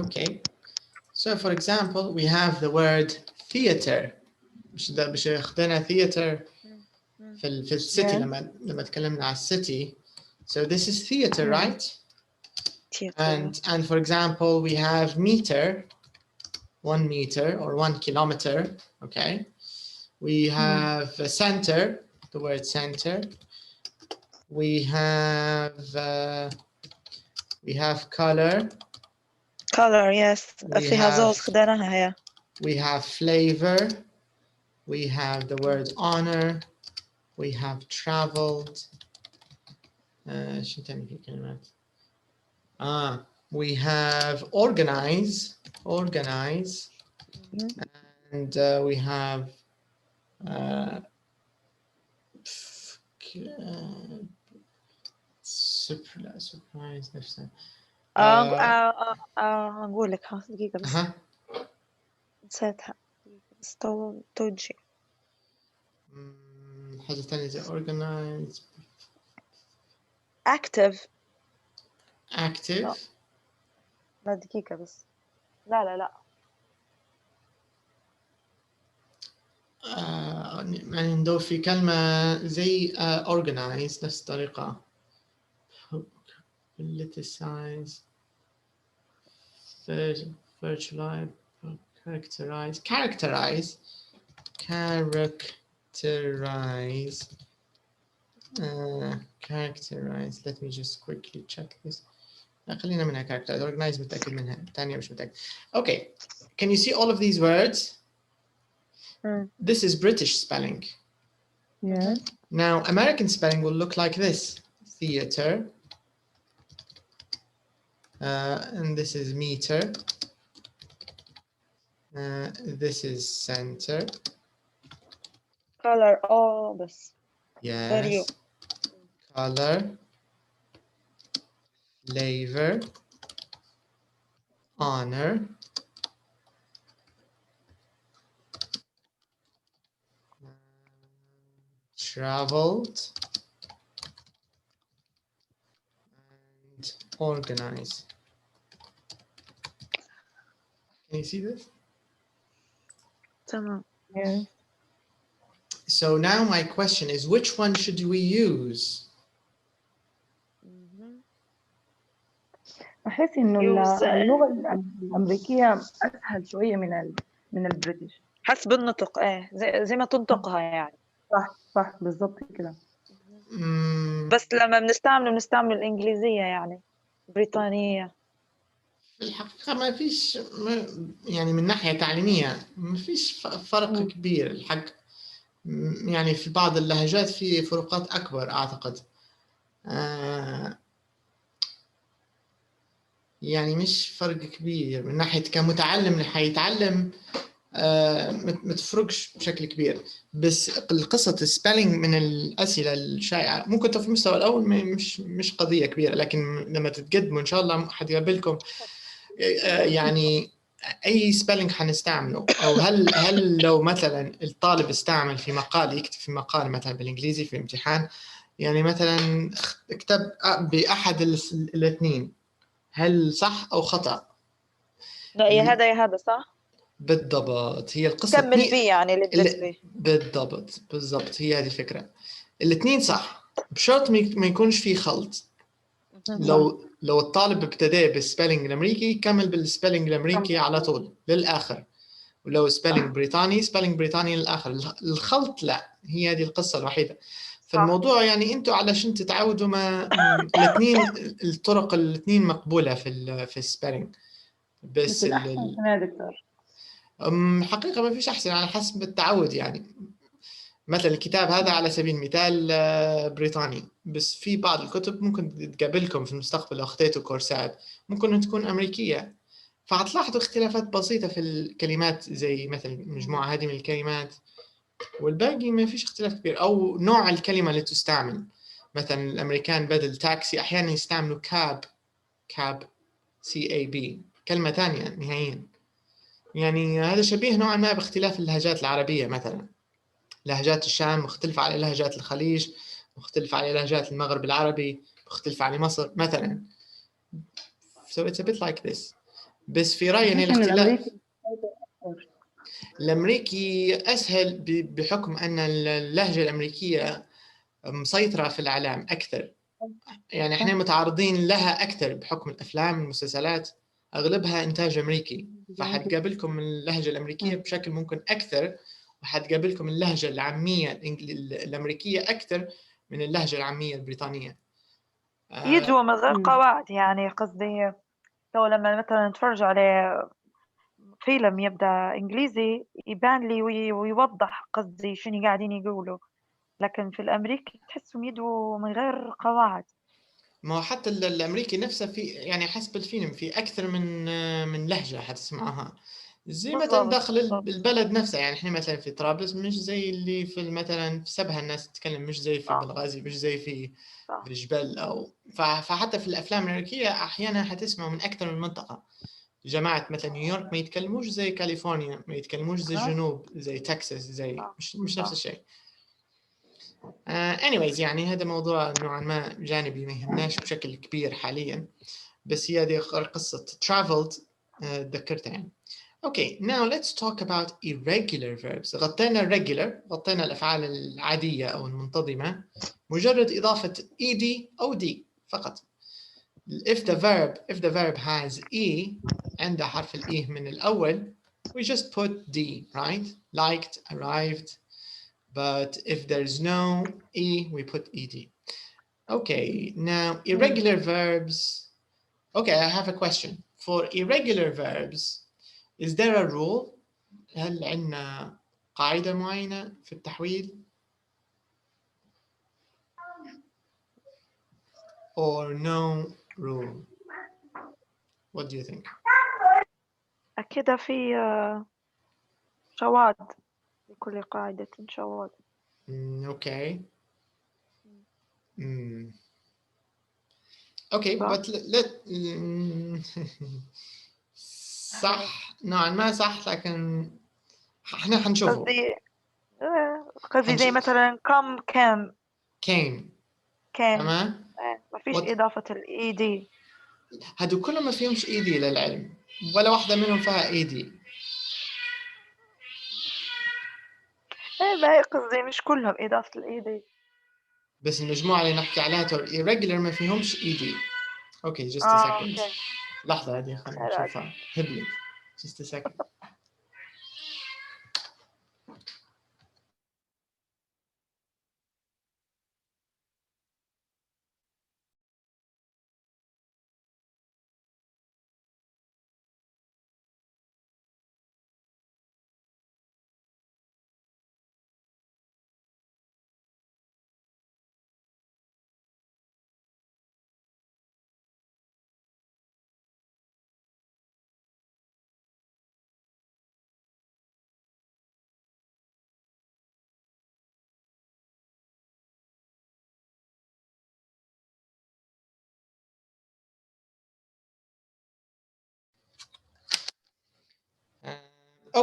Okay. So for example, we have the word theater. مش اخذنا theater في السيتي لما تكلمنا على السيتي. So this is theater, right? And for example, we have meter, 1 meter or 1 kilometer. Okay. We have center, the word center. We have color. Color, yes. فيها زوز خدناها هي. We have flavor. We have the word honor. We have traveled. شو تاني في كلمات؟ We have organize, and we have surprise نفسها. أقول لك دقيقة بس. نسيتها. توجي. حاجة تانية زي organize. Active. لا دقيقة بس. لا. يعني ندور في كلمة زي organize نفس الطريقة. politicize virtualize characterize characterize let me just quickly check this. خلينا منها characterize. organize متأكد منها، الثانية مش متأكد. Okay, can you see all of these words? This is British spelling. Yes. Now American spelling will look like this: theater, and this is meter, this is center. color بس. Yes. Color, flavor, honor, traveled, and organize. Can you see this? تمام. Yes. So now my question is, which one should we use? أحس إنه اللغة الأمريكية أسهل شوية من البريتش. حسب النطق زي ما تنطقها يعني. صح بالضبط كده. بس لما بنستعمل الإنجليزية يعني بريطانية. في الحقيقة ما فيش يعني من ناحية تعليمية ما فيش فرق كبير الحق. يعني في بعض اللهجات في فروقات أكبر أعتقد. يعني مش فرق كبير من ناحية كمتعلم اللي حيتعلم ما تفرقش بشكل كبير. بس قصة السبيلينج من الأسئلة الشائعة ممكن في المستوى الأول مش قضية كبيرة، لكن لما تتقدموا إن شاء الله حتقابلكم يعني أي سبيلينج حنستعمله، أو هل لو مثلا الطالب استعمل في مقال، يكتب في مقال مثلا بالإنجليزي في امتحان، يعني مثلا اكتب بأحد الاثنين، هل صح أو خطأ؟ لا يا هذا صح؟ بالضبط، هي القصة كمل بيه يعني اللي بدت بيه. بالضبط هي هذه الفكرة. الاثنين صح بشرط ما يكونش في خلط. لو الطالب ابتدى بالسبيلنج الأمريكي كمل بالسبيلنج الأمريكي على طول للآخر، ولو سبيلنج بريطاني سبيلنج بريطاني للآخر. الخلط لا، هي هذه القصة الوحيدة. فالموضوع يعني انتوا علشان تتعودوا ما الاثنين الطرق الاثنين مقبولة في السبيلنج. بس الأحسن يا دكتور حقيقة ما فيش أحسن، على حسب التعود. يعني مثلا الكتاب هذا على سبيل المثال بريطاني، بس في بعض الكتب ممكن تقابلكم في المستقبل لو أخذتوا كورسات ممكن تكون أمريكية، فهتلاحظوا اختلافات بسيطة في الكلمات، زي مثلا مجموعة هذه من الكلمات والباقي ما فيش اختلاف كبير، أو نوع الكلمة اللي تستعمل. مثلا الأمريكان بدل تاكسي أحيانا يستعملوا كاب CAB، كلمة ثانية نهائيا. يعني هذا شبيه نوعا ما باختلاف اللهجات العربية. مثلا لهجات الشام مختلفة على لهجات الخليج، مختلفة على لهجات المغرب العربي، مختلفة على مصر مثلا. So it's a bit like this. بس في رأيي أن الاختلاف الأمريكي أسهل بحكم أن اللهجة الأمريكية مسيطرة في الإعلام أكثر. يعني إحنا متعرضين لها أكثر بحكم الأفلام والمسلسلات أغلبها إنتاج أمريكي، فحتقابلكم اللهجة الأمريكية بشكل ممكن أكثر، وحتقابلكم اللهجة العامية الأمريكية أكثر من اللهجة العامية البريطانية. يجوا من غير قواعد. يعني قصدي لو لما مثلا نتفرج على فيلم يبدأ إنجليزي يبان لي ويوضح قصدي شنو قاعدين يقولوا، لكن في الأمريكي تحسهم يدوا من غير قواعد. ما هو حتى الأمريكي نفسه في يعني حسب الفيلم في أكثر من لهجة حتسمعها، زي مثلا داخل البلد نفسه. يعني احنا مثلا في طرابلس مش زي اللي في مثلا في سبها الناس تتكلم، مش زي في بنغازي، مش زي في الجبال. أو فحتى في الأفلام الأمريكية أحيانا حتسمعوا من أكثر من منطقة. جماعة مثلا نيويورك ما يتكلموش زي كاليفورنيا، ما يتكلموش زي الجنوب زي تكساس، زي مش نفس الشيء. anyways يعني هذا موضوع نوعا ما جانبي ما يهمناش بشكل كبير حاليا، بس هي هذه قصة traveled تذكرتها يعني. Okay, now let's talk about irregular verbs. غطينا regular، غطينا الأفعال العادية أو المنتظمة، مجرد إضافة ed أو d فقط. If the verb has e عند حرف الإي من الأول, we just put d, right? Liked, arrived. But if there's no e, we put ed. Okay, now irregular verbs. Okay, I have a question. For irregular verbs, is there a rule? هل عندنا قاعدة معينة في التحويل؟ Or no rule? What do you think? أكيد في شواذ لكل قاعدة شواذ. Okay. Okay, but let صح نوعا ما صح لكن احنا حنشوفه. قصدي زي مثلا came تمام؟ ما فيش إضافة ال ed. هادو كلهم ما فيهمش ed للعلم، ولا واحدة منهم فيها ed. ما قصدي مش كلهم إضافة ال ed. بس المجموعة اللي نحكي عليها irregular ما فيهمش ed. Okay, just a second. Okay. لحظة هذه خلينا نشوفها. هبلي. Just a second.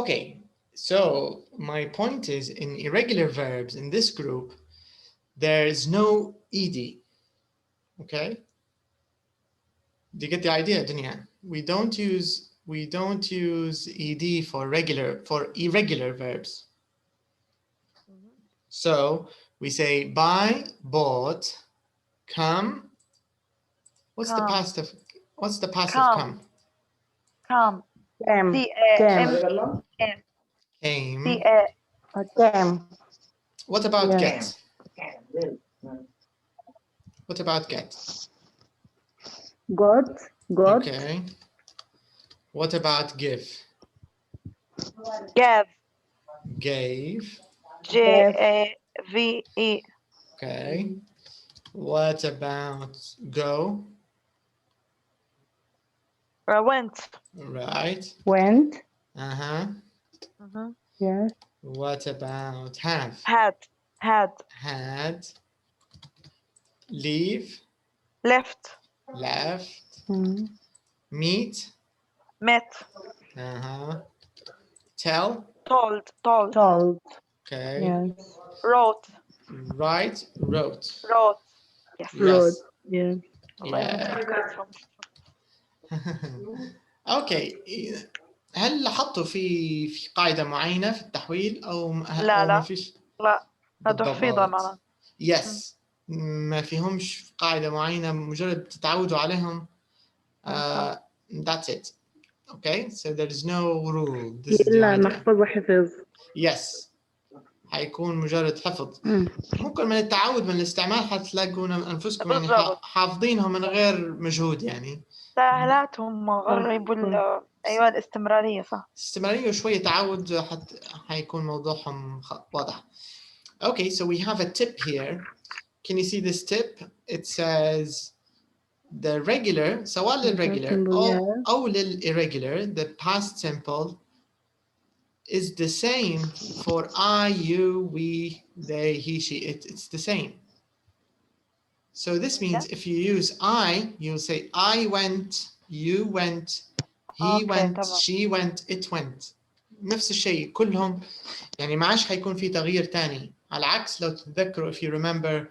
Okay, so my point is in irregular verbs in this group, there is no ed. Okay, do you get the idea, Dunya? We don't use ed for irregular verbs. So we say buy, bought, come. What's the past of come? Come. Came. Came. Came. What about Yeah. get? What about get? Got. Okay. What about give? Gave. Gave. G-A-V-E. Okay. What about go? Went. Right. Went. Uh-huh. Yes. What about have? Had. Leave. Left. Meet. Met. Uh-huh. Tell. Told. Okay. Yes. Wrote. Wrote. Yes. Wrote. Yes. Yeah. اوكي، هل حطوا في قاعدة معينة في التحويل او ما فيش؟ لا هذا حفيظة معنا. يس، ما فيهمش قاعدة معينة، مجرد تتعودوا عليهم. That's it. Okay, so there is no rule. This is the إلا idea. نحفظ حفظ. Yes. حيكون مجرد حفظ. ممكن من التعود من الاستعمال حتلاقون أنفسكم يعني حافظينهم من غير مجهود يعني. سهلاتهم غربوا أيوة الاستمرارية صح. استمرارية وشوية تعود حيكون موضوعهم واضح. Okay, so we have a tip here. Can you see this tip? It says the regular, سواء للregular أو للirregular, the past simple is the same for I, you, we, they, he, she, it. It's the same. So this means if you use I, you'll say I went, you went, he went, she went, it went. نفس الشيء كلهم يعني ما عادش حيكون في تغيير تاني. على العكس لو تتذكروا if you remember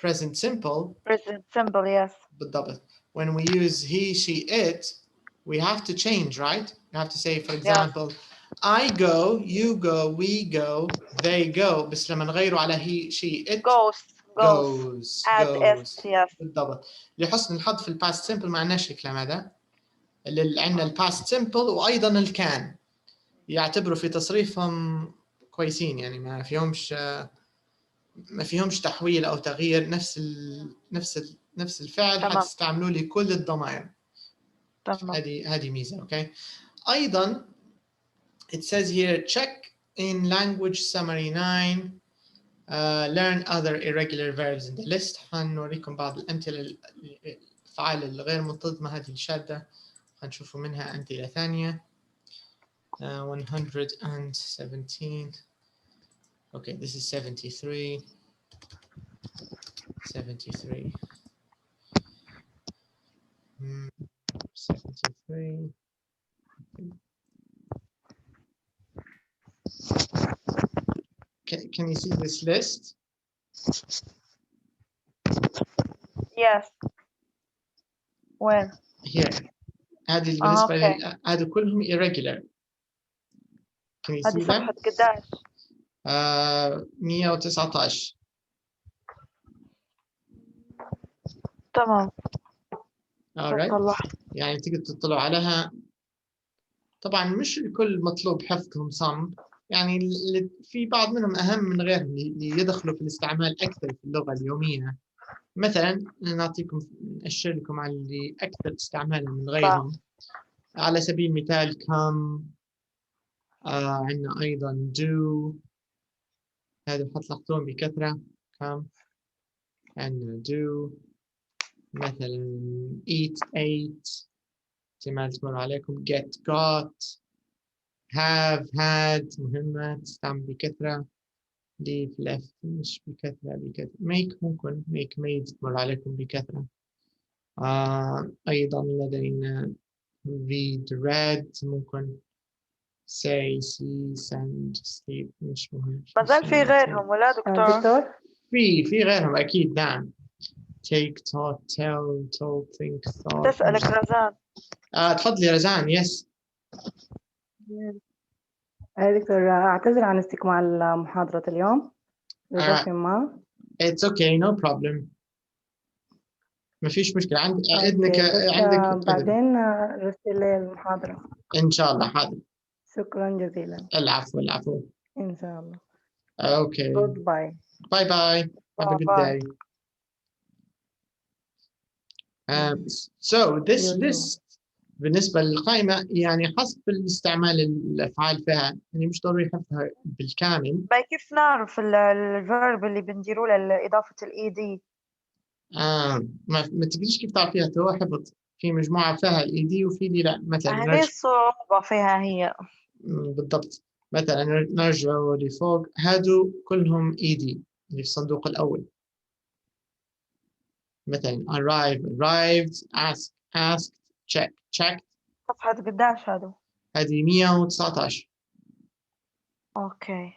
present simple. Present simple, yes. بالضبط. When we use he, she, it, we have to change, right? You have to say, for example, I go, you go, we go, they go. بس لما نغيره على هي شيء it goes. add s. Yes. بالضبط. لحسن الحظ في الباست سمبل ما عندناش الكلام هذا. اللي عندنا الباست سمبل وأيضا الكان يعتبروا في تصريفهم كويسين، يعني ما فيهمش تحويل أو تغيير، نفس الفعل حتستعملوا لي كل الضمائر. هذه ميزة. أوكي. أيضا it says here check in language summary 9 learn other irregular verbs in the list. حنوريكم بعض الأمثلة الأفعال الغير منتظمة هذه الشاذة، حنشوفوا منها أمثلة ثانية. 117. Okay, this is 73. 73. 73. Can you see this list? Yes. Where? Here. هذه بالنسبة هذا كلهم irregular. Can you see صفحة that? قداش؟ 119. تمام. Alright. يعني تقدر تطلعوا عليها. طبعا مش الكل مطلوب حفظهم صم، يعني في بعض منهم أهم من غيرهم اللي يدخلوا في الاستعمال أكثر في اللغة اليومية. مثلا نعطيكم أشير لكم على اللي أكثر استعمالا من غيرهم. على سبيل المثال come، عندنا أيضا do، هذا حتلاحظون بكثرة come، عندنا do، مثلا eat ate، احتمال تمر عليكم get got، have had مهمة تستعمل بكثرة، leave left مش بكثرة، make ممكن make made تمر عليكم بكثرة. أيضا لدينا read read، ممكن say see send sleep مش مهم. ما زال في غيرهم ولا دكتور؟ في غيرهم أكيد. نعم. take taught tell told think thought. تسألك رزان. تفضلي رزان. yes. دكتور أعتذر عن استكمال محاضرة اليوم لظرف ما. It's okay no problem. ما فيش مشكلة. عندك بعدين رسل لي المحاضرة إن شاء الله. حاضر. شكرا جزيلا. العفو. إن شاء الله. Okay. Goodbye. Bye. Have a good day. So this list بالنسبة للقائمة يعني حسب الاستعمال الأفعال فيها، يعني مش ضروري حفظها بالكامل. كيف نعرف الفيرب اللي بنديروا له إضافة الإي ما تقدريش كيف تعرفيها تو حفظ. في مجموعة فيها الإي دي وفي دي لا. مثلا هذه الصعوبة فيها هي. بالضبط. مثلا نرجع لفوق، هادو كلهم إي دي اللي في الصندوق الأول. مثلا arrived asked checked. صفحة قداش هذا؟ هذه 119. اوكي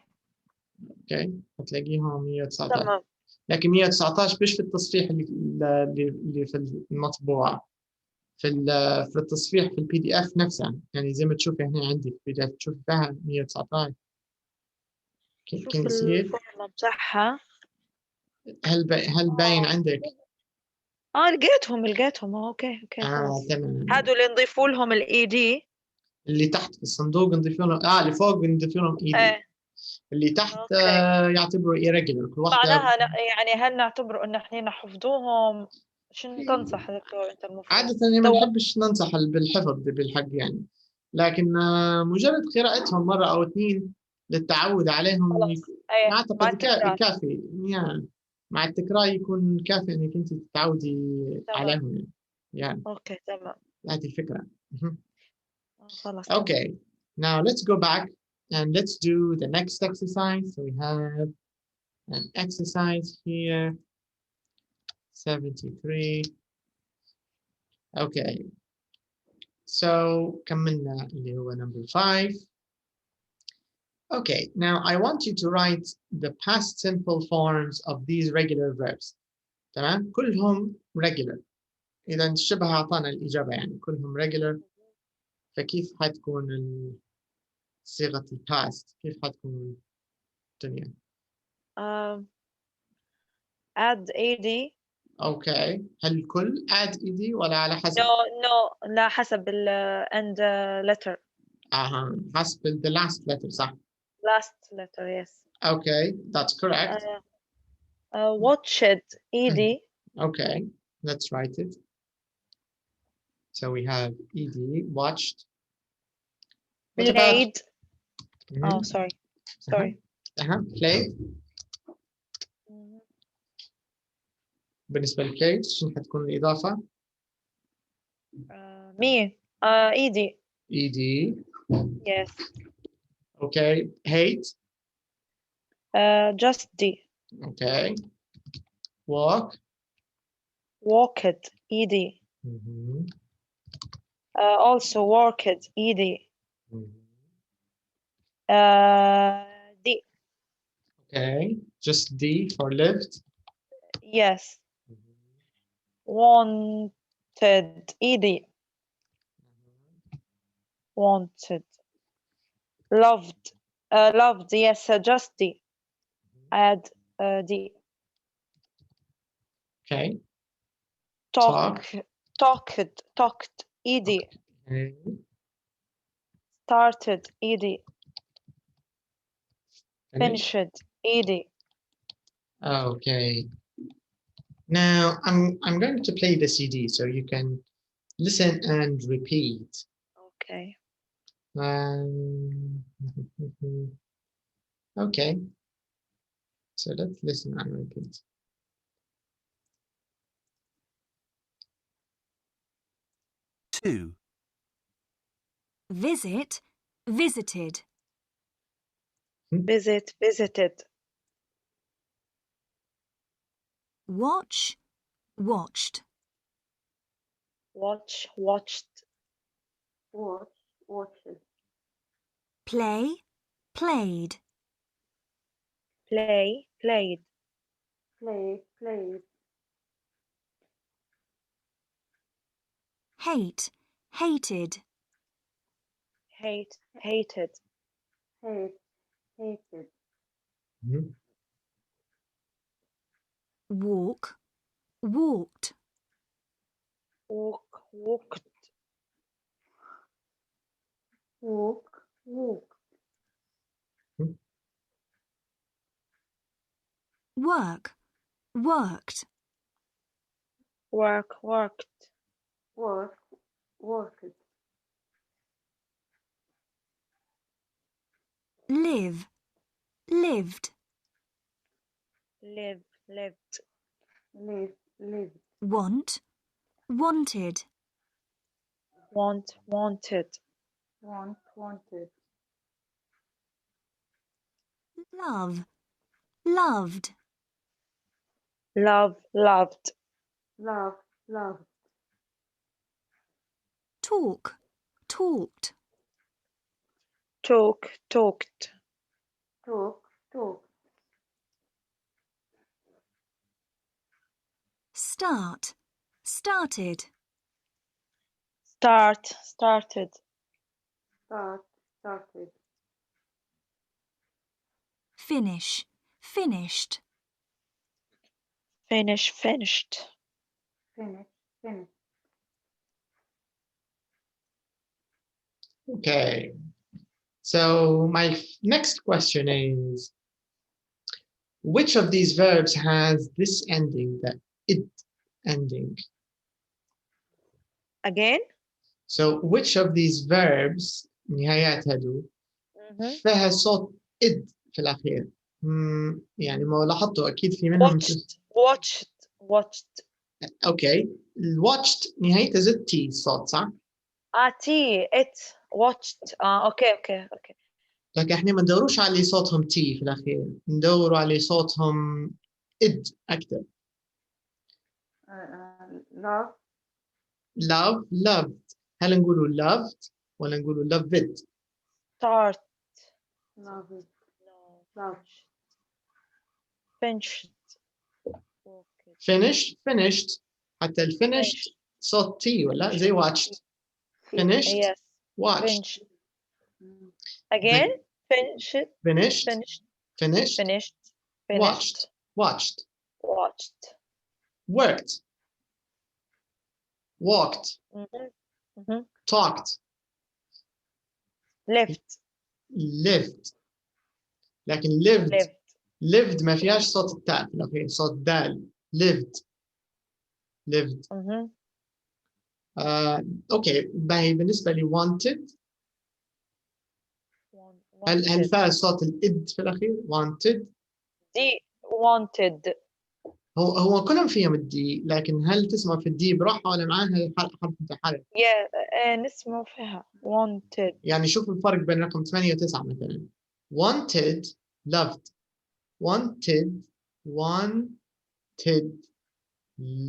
هتلاقيهم 119. تمام. لكن 119 مش في التصفيح اللي في المطبوعة، في التصفيح في البي دي اف نفسها، يعني زي ما تشوفي هنا عندي في البي دي اف تشوفي فيها 119. شوف الفورمة بتاعها. هل باين عندك؟ لقيتهم. اوكي تمام. هادو اللي نضيفوا لهم الاي دي. اللي تحت في الصندوق نضيف لهم اللي فوق نضيف لهم اي دي. اللي تحت يعتبروا irregular كل واحدة. معناها يعني هل نعتبروا ان احنا نحفظوهم؟ شنو تنصح دكتور انت المفروض؟ عادة ما نحبش ننصح بالحفظ بالحق يعني، لكن مجرد قراءتهم مرة أو اثنين للتعود عليهم أعتقد كافي. يعني مع التكرار يكون كافي إنك أنت تتعودي عليهم يعني. أوكي تمام. هذه الفكرة. خلاص. Okay, now let's go back and let's do the next exercise. So we have an exercise here. 73. Okay. So كملنا اللي هو number 5. Okay, now I want you to write the past simple forms of these regular verbs. تمام؟ كلهم regular. إذا الشبه أعطانا الإجابة يعني كلهم regular. فكيف حتكون صيغة الباست؟ كيف حتكون الدنيا؟ add ed. اوكي، هل الكل add ed ولا على حسب؟ no لا حسب ال end letter. حسب the last letter صح؟ last letter, yes. Okay, that's correct. Watched ed. Okay, let's write it. So we have ed, watched. What played. about... Oh, sorry. played. بالنسبة للplayed شنو حتكون الإضافة؟ me. ed. ed. Yes. Okay, hate. Just d. Okay. Walk. Walked ed. Also worked ed. D. Okay, just D for lived. Yes. Wanted ed. Wanted. Loved. Loved, yes, just D. Add D. Okay. Talked ed. Okay. Started ed. Finished ed. Okay. Now I'm going to play the CD so you can listen and repeat. Okay. Okay. So let's listen and repeat. Two. Visit, visited. Visit, visited. Watch, watched. Watch, watched. watch, watched. Play, played. Play, played. Play, played. Hate, hated. Hate, hated. Hate, hated. Walk, walked. Walk, walked. Walk, walked. Work, worked. Work, worked. Work, worked. Live, lived. Live, lived. Live, lived. Want, wanted. Want, wanted. Want, wanted. Love, loved. Love, loved. Love, loved. Talk, talked. Talk, talked. Talk, talked. Start, started. Start, started. Start, started. Finish, finished. Finish, finished. Finish, finished. Okay. So my next question is, which of these verbs has this ending, the id ending? Again? So which of these verbs نهايات هدول فيها صوت id في الأخير؟ يعني ما لاحظتوا أكيد في منهم. watched. Okay. watched نهايته زد تي صوت صح؟ تي it watched. اوكي. لكن احنا ما ندوروش على اللي صوتهم تي في الأخير، ندوروا على اللي صوتهم id أكثر. Love, loved. هل نقولوا loved ولا نقولوا loved؟ Start. loved, loved. finished. حتى الfinished صوت تي ولا زي watched. finished. Yes. watched. Finished. Again. Finished. Finished. Finished. Finished. Finished. Watched. Finished. Watched. Watched. Worked. Walked. Talked. Left. Lived. لكن lived. Left. lived ما فيهاش صوت التاء في الأخير، صوت دال. lived. lived. اوكي باهي. بالنسبة لي wanted، هل فيها صوت الإد في الأخير؟ wanted. دي wanted. هو كلهم فيهم الدي، لكن هل تسمع في الدي بروحها ولا معاها حرف متحرك؟ نسمع فيها wanted. يعني شوف الفرق بين رقم 8 و9 مثلا. wanted loved. wanted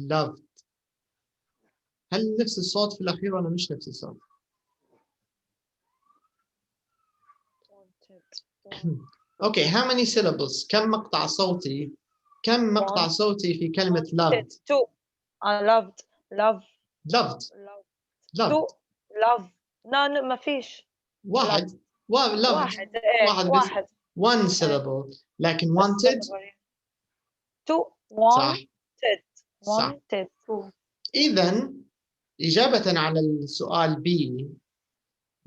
loved. هل نفس الصوت في الأخير ولا مش نفس الصوت؟ اوكي how many syllables؟ كم مقطع صوتي؟ كم مقطع صوتي في كلمة loved؟ two. loved. loved. two. love. no ما فيش. واحد. واحد. واحد. one syllable. لكن wanted two. صح. wanted. إذا إجابة على السؤال B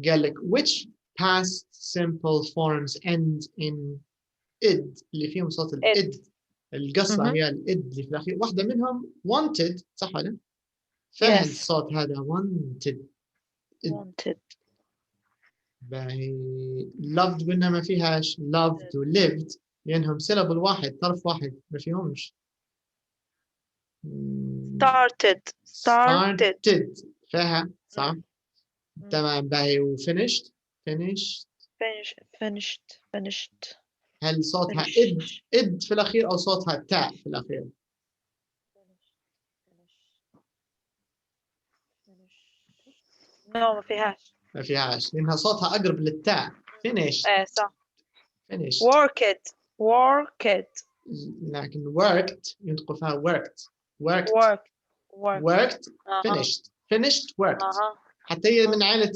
قال لك which past simple forms end in id اللي فيهم صوت الإد. القصة هي الإد اللي في الأخير. واحدة منهم wanted صح ولا؟ فهل الصوت هذا wanted. باهي. loved قلنا ما فيهاش loved و lived لأنهم syllable واحد، طرف واحد ما فيهمش. started فيها صح. تمام باهي. و finished. هل صوتها إد في الأخير أو صوتها تاء في الأخير؟ ما فيهاش. ما فيهاش لأنها صوتها أقرب للتاء. finished. صح. finished. worked. لكن worked ينطق فيها worked. finished worked. حتى هي من عائلة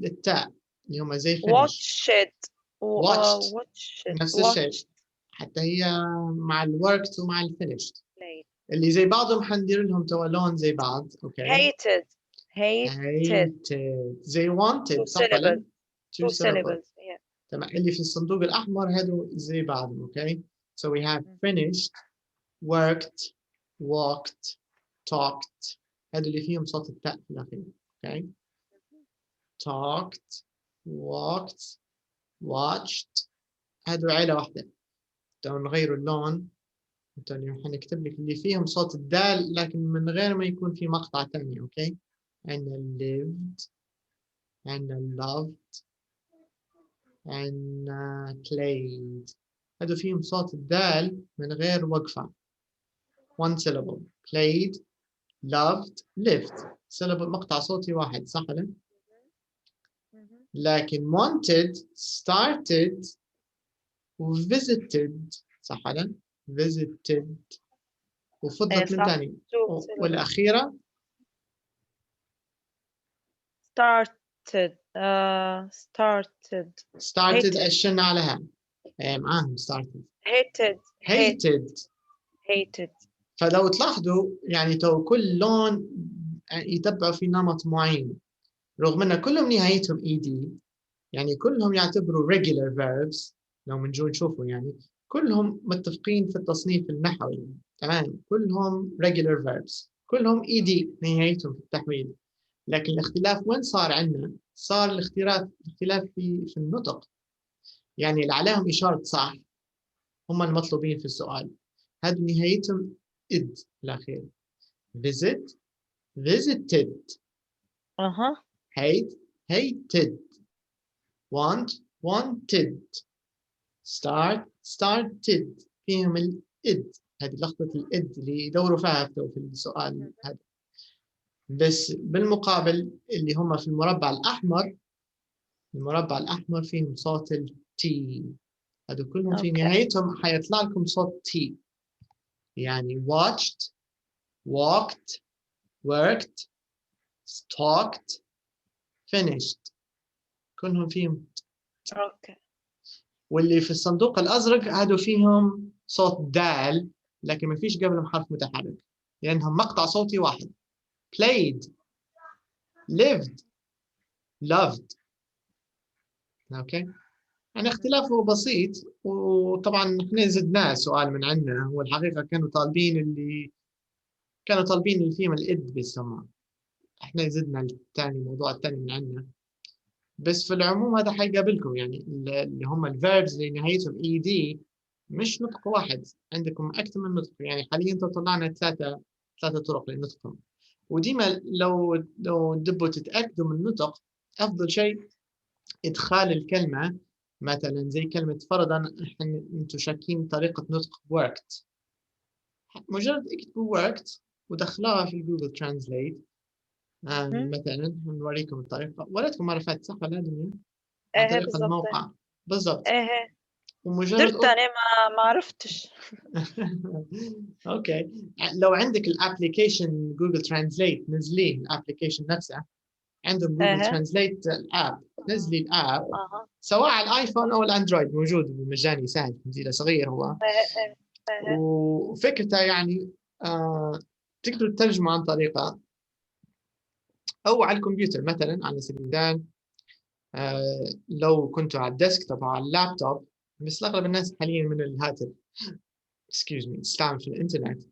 التاء اللي هم زي finish. watched. نفس الشيء. حتى هي مع الworked ومع الfinished اللي زي بعضهم حندير لهم توا لون زي بعض. اوكي. hated. زي wanted صح ولا؟ two syllables. تمام. اللي في الصندوق الأحمر هذو زي بعض. اوكي. so we have finished, worked, walked, talked. هذو اللي فيهم صوت التاء في الأخير. اوكي. talked, walked, watched. هذو عيلة واحدة. نغير اللون. حنكتب لك اللي فيهم صوت الدال لكن من غير ما يكون في مقطع ثاني. اوكي. عندنا lived، عندنا loved، عندنا played. هذو فيهم صوت الدال من غير وقفة. one syllable. played, loved, lived. syllable مقطع صوتي واحد صح ولا؟ لكن wanted, started و visited صح ولا؟ visited وفضلت من ثاني. والأخيرة started أشنا عليها. معاهم started. hated. فلو تلاحظوا يعني تو كل لون يتبعوا في نمط معين رغم أن كلهم نهايتهم ed يعني كلهم يعتبروا regular verbs. لو منجون نشوفوا يعني كلهم متفقين في التصنيف النحوي. تمام. كلهم regular verbs. كلهم ed نهايتهم في التحويل. لكن الاختلاف وين صار عندنا؟ صار الاختلاف في النطق. يعني اللي عليهم إشارة صح هم المطلوبين في السؤال. هذه نهايتهم id في الأخير. visit, visited. hate, hated. want, wanted. start, started. فيهم الإد. هذه لخبطة الإد اللي يدوروا فيها في السؤال هذا. بس بالمقابل اللي هم في المربع الأحمر فيهم صوت التي. هذو كلهم في نهايتهم حيطلع لكم صوت تي. يعني watched, walked, worked, talked, finished. كلهم فيهم. اوكي. واللي في الصندوق الأزرق هادو فيهم صوت دال، لكن ما فيش قبلهم حرف متحرك لأنهم مقطع صوتي واحد. played lived loved. أوكي، يعني اختلافه بسيط. وطبعا احنا زدناه سؤال من عندنا، هو الحقيقة كانوا طالبين اللي فيهم الإد بالسماء، احنا زدنا الموضوع الثاني من عندنا. بس في العموم هذا حيقابلكم، يعني اللي هم الفيربز اللي نهايتهم اي دي مش نطق واحد، عندكم اكثر من نطق. يعني حاليا طلعنا ثلاثه طرق للنطق. وديما لو تبوا تتاكدوا من النطق، افضل شيء ادخال الكلمه. مثلا زي كلمه فرضا، انتم شاكين طريقه نطق worked، مجرد اكتبوا worked ودخلوها في جوجل ترانزليت. مثلا نوريكم الطريقه، وريتكم مره فاتت صح ولا لا؟ عن طريق بالضبط. الموقع بالضبط. ايه ومجرد درت انا ما عرفتش. اوكي، لو عندك الابلكيشن جوجل ترانزليت نزليه، الابلكيشن نفسه عندهم جوجل ترانزليت الاب، نزلي الاب سواء على الايفون او الاندرويد، موجود مجاني سهل، تنزيله صغير هو. وفكرته يعني تقدروا تترجموا عن طريقه او على الكمبيوتر. مثلا على سبيل المثال لو كنتوا على الديسكتوب او على اللابتوب، بس اغلب الناس حاليا من الهاتف تستعمل في الانترنت.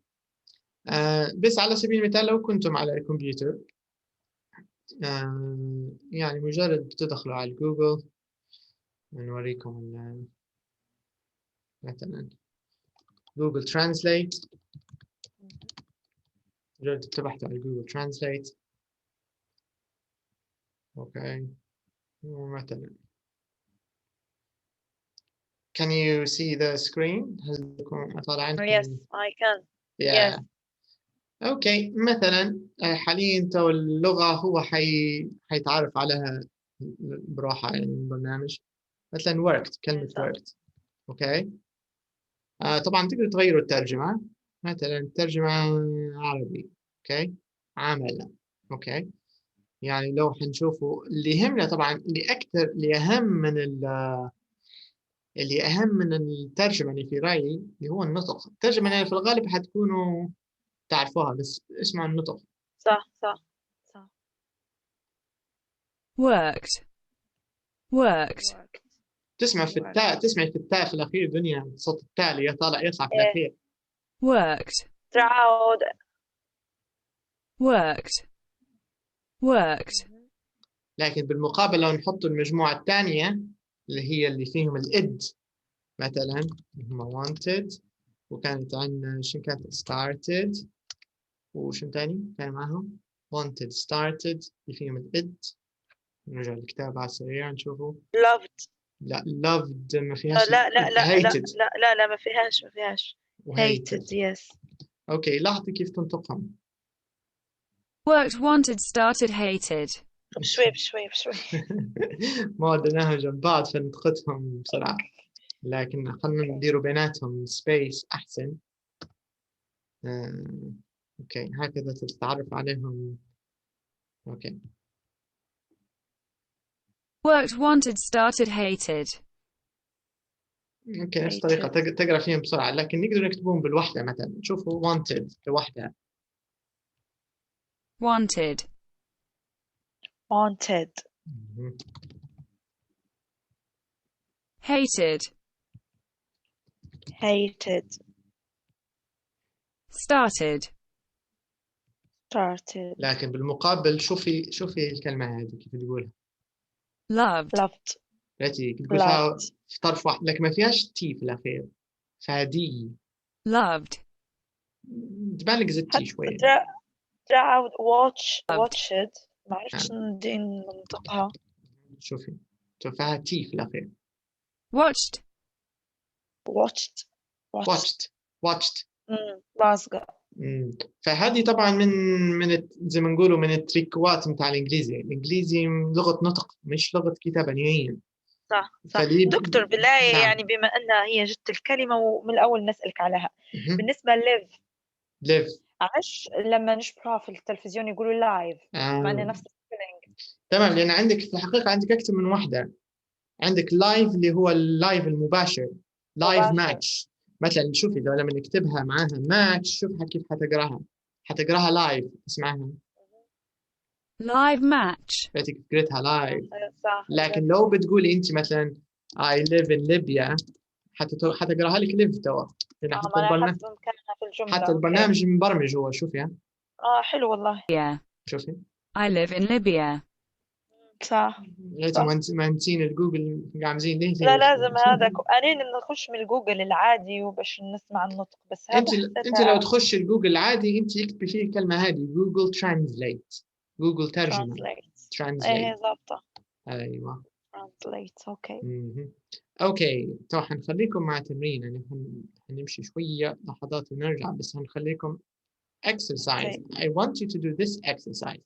بس على سبيل المثال لو كنتم على الكمبيوتر، يعني مجرد تدخلوا على جوجل، نوريكم مثلا جوجل ترانسليت، مجرد تبحثوا على جوجل ترانسليت. اوكي، مثلا can you see the screen؟ هل تكون أطلع عندكم؟ Yes, I can. Yeah. Yes. اوكي، مثلا حاليا تو اللغة هو حيتعرف عليها براحة يعني البرنامج. مثلا worked، كلمة worked. اوكي، طبعا تقدروا تغيروا الترجمة، مثلا الترجمة عربي. اوكي، عمل. اوكي، يعني لو حنشوفوا اللي يهمنا طبعا، اللي أهم من الترجمة يعني في رأيي اللي هو النطق. الترجمة يعني في الغالب حتكونوا تعرفوها، بس اسمعوا النطق. صح. worked, worked, تسمعي في التاء في الأخير دنيا، صوت التاء اللي يطلع في الأخير. worked, تعود. worked, worked, لكن بالمقابل لو نحط المجموعة الثانية اللي فيهم الإد، مثلا هم wanted، وكانت عندنا شو كانت started، وشو تاني كان معهم wanted started اللي فيهم الإد. نرجع للكتاب على السريع نشوفه. loved. لا loved ما فيهاش. hated. لا ما فيهاش. hated. Yes. اوكي، لاحظي كيف تنطقهم. worked, wanted, started, hated. بشوي. ما ودناهم جنب بعض فنطقتهم بسرعة، لكن خلنا نديروا بيناتهم سبيس أحسن. اوكي، هكذا تتعرف عليهم. اوكي، worked, wanted, started, hated. اوكي، نفس الطريقة تقرأ فيهم بسرعة، لكن نقدر نكتبهم بالوحدة. مثلا شوفوا wanted لوحدها. wanted, hated, started, لكن بالمقابل شوفي الكلمة هذه كيف تقولها. loved, رأيتي تقول فيها في طرف واحد، لكن ما فيهاش تي في الأخير، فدي loved, تبان لك زدتي شوية. تعود watched. ما عرفتش ننطقها. شوفي فيها تي في الأخير. watched, watched. لازقة. فهذه طبعا من زي ما نقولوا من التريكوات متاع الإنجليزي لغة نطق مش لغة كتابة نهائيا. صح. دكتور بالله يعني بما أنها هي جت الكلمة ومن الأول نسألك عليها. بالنسبة live عش لما نشوفها في التلفزيون يقولوا لايف مع أنه نفس السبيلينج. تمام، لأن عندك في الحقيقة عندك أكثر من واحدة. عندك لايف اللي هو اللايف المباشر، لايف ماتش. مثلا شوفي لما نكتبها معاها ماتش، شوفها كيف حتقراها لايف، اسمعها live match, بقيتك فكرتها لايف. صح. لكن لو بتقولي أنت مثلا I live in Libya، حتقراها لك live توا، لأن ما أنا حسب مكانها في الجملة. حتى البرنامج مبرمج هو. شوفي حلو والله. شوفي I live in Libya. صح. لازم مهندسين الجوجل قاعدين ليه؟ لا لازم هذا أنين نخش من الجوجل العادي وباش نسمع النطق، بس هذا انت لو تخش الجوجل العادي انت يكتبي فيه الكلمه هذه جوجل ترانزليت، جوجل ترجمه. ايه ضابطه. ايوه ترانزليت. اوكي. اوكي، تو حنخليكم مع تمرين، يعني حنمشي شويه لحظات ونرجع، بس حنخليكم exercise. I want you to do this exercise.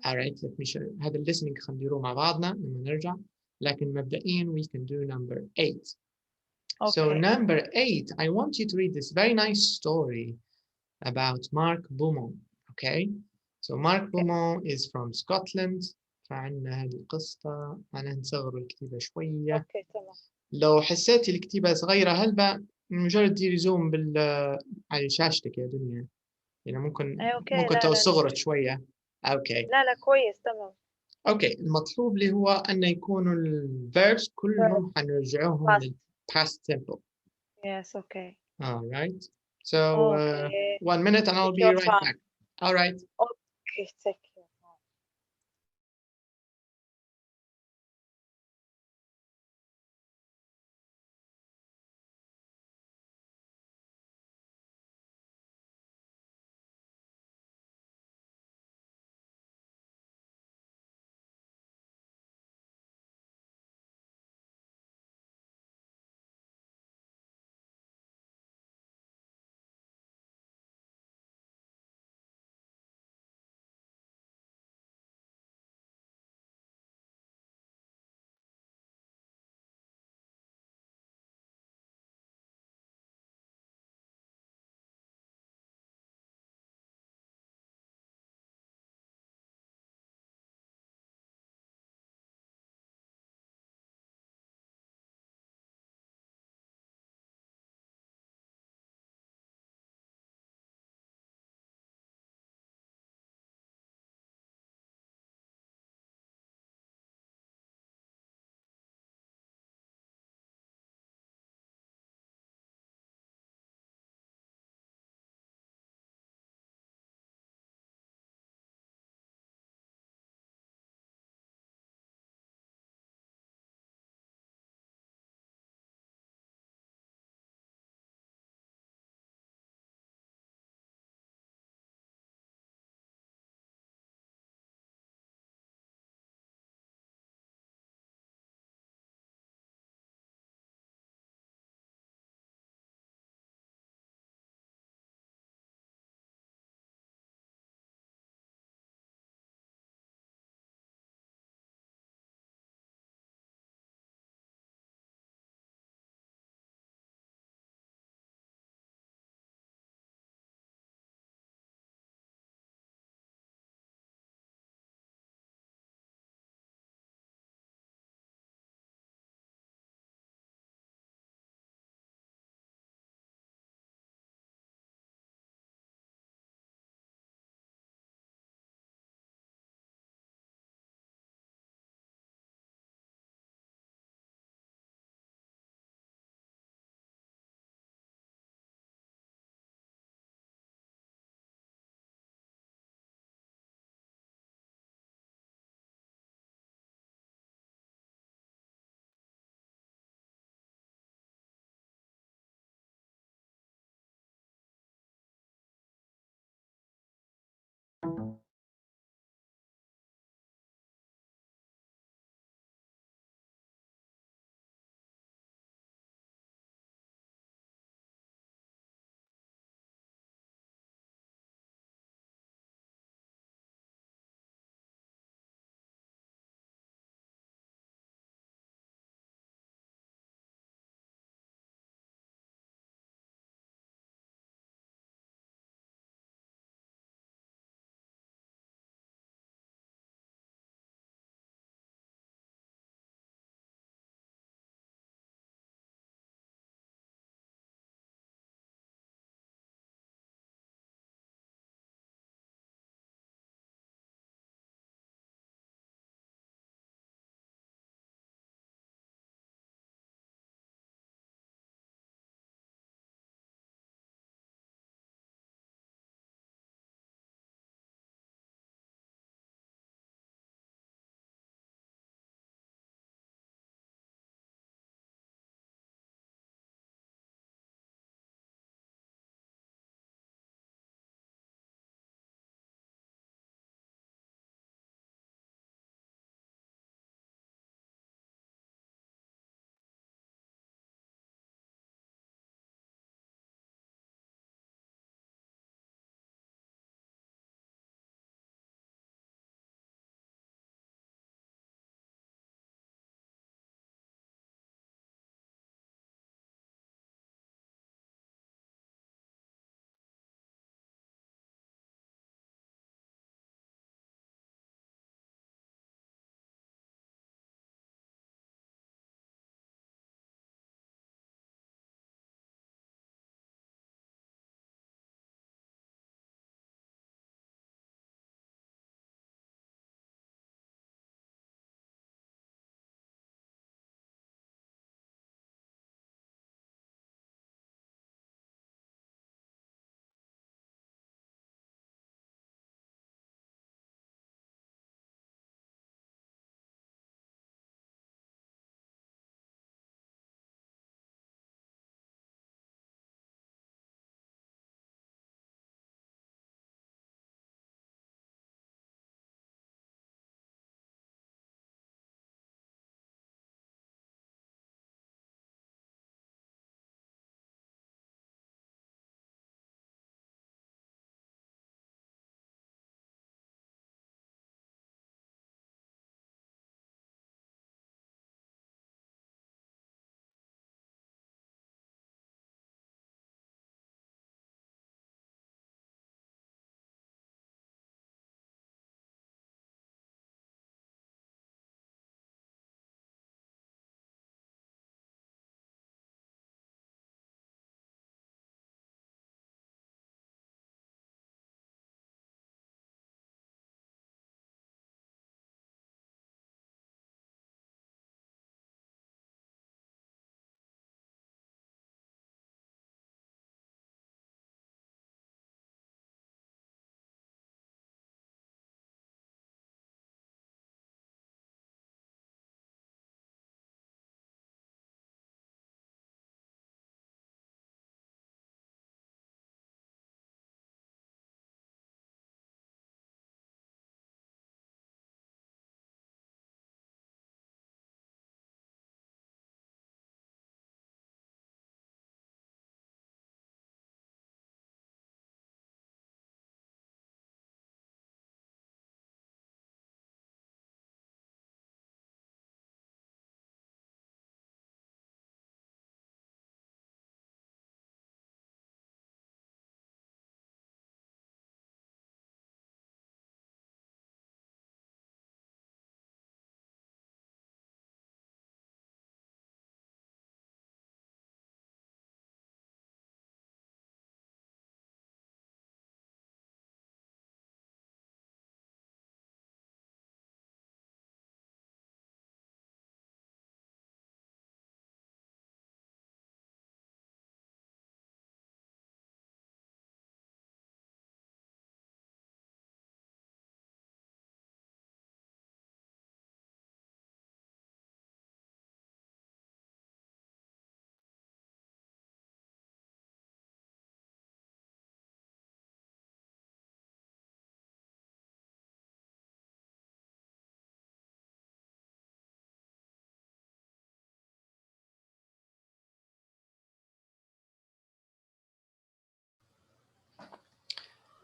Alright, let me show you. هذا listening خنديروه مع بعضنا لما نرجع، لكن مبدئيا we can do number 8. So number 8, I want you to read this very nice story about Mark Beaumont. Okay, so Mark Beaumont is from Scotland. فعندنا هذه القصة. أنا نصغر الكتيبة شوية. اوكي تمام. لو حسيتي الكتيبة صغيرة هلبا مجرد ديري زوم على شاشتك يا دنيا، يعني ممكن تو صغرت شوية. اوكي. لا كويس تمام. اوكي، المطلوب لي هو أن يكونوا الverbs كلهم حنرجعوهم لل past simple. Yes, okay. All right. So 1 minute and I'll be right back. All right. Okay, take care.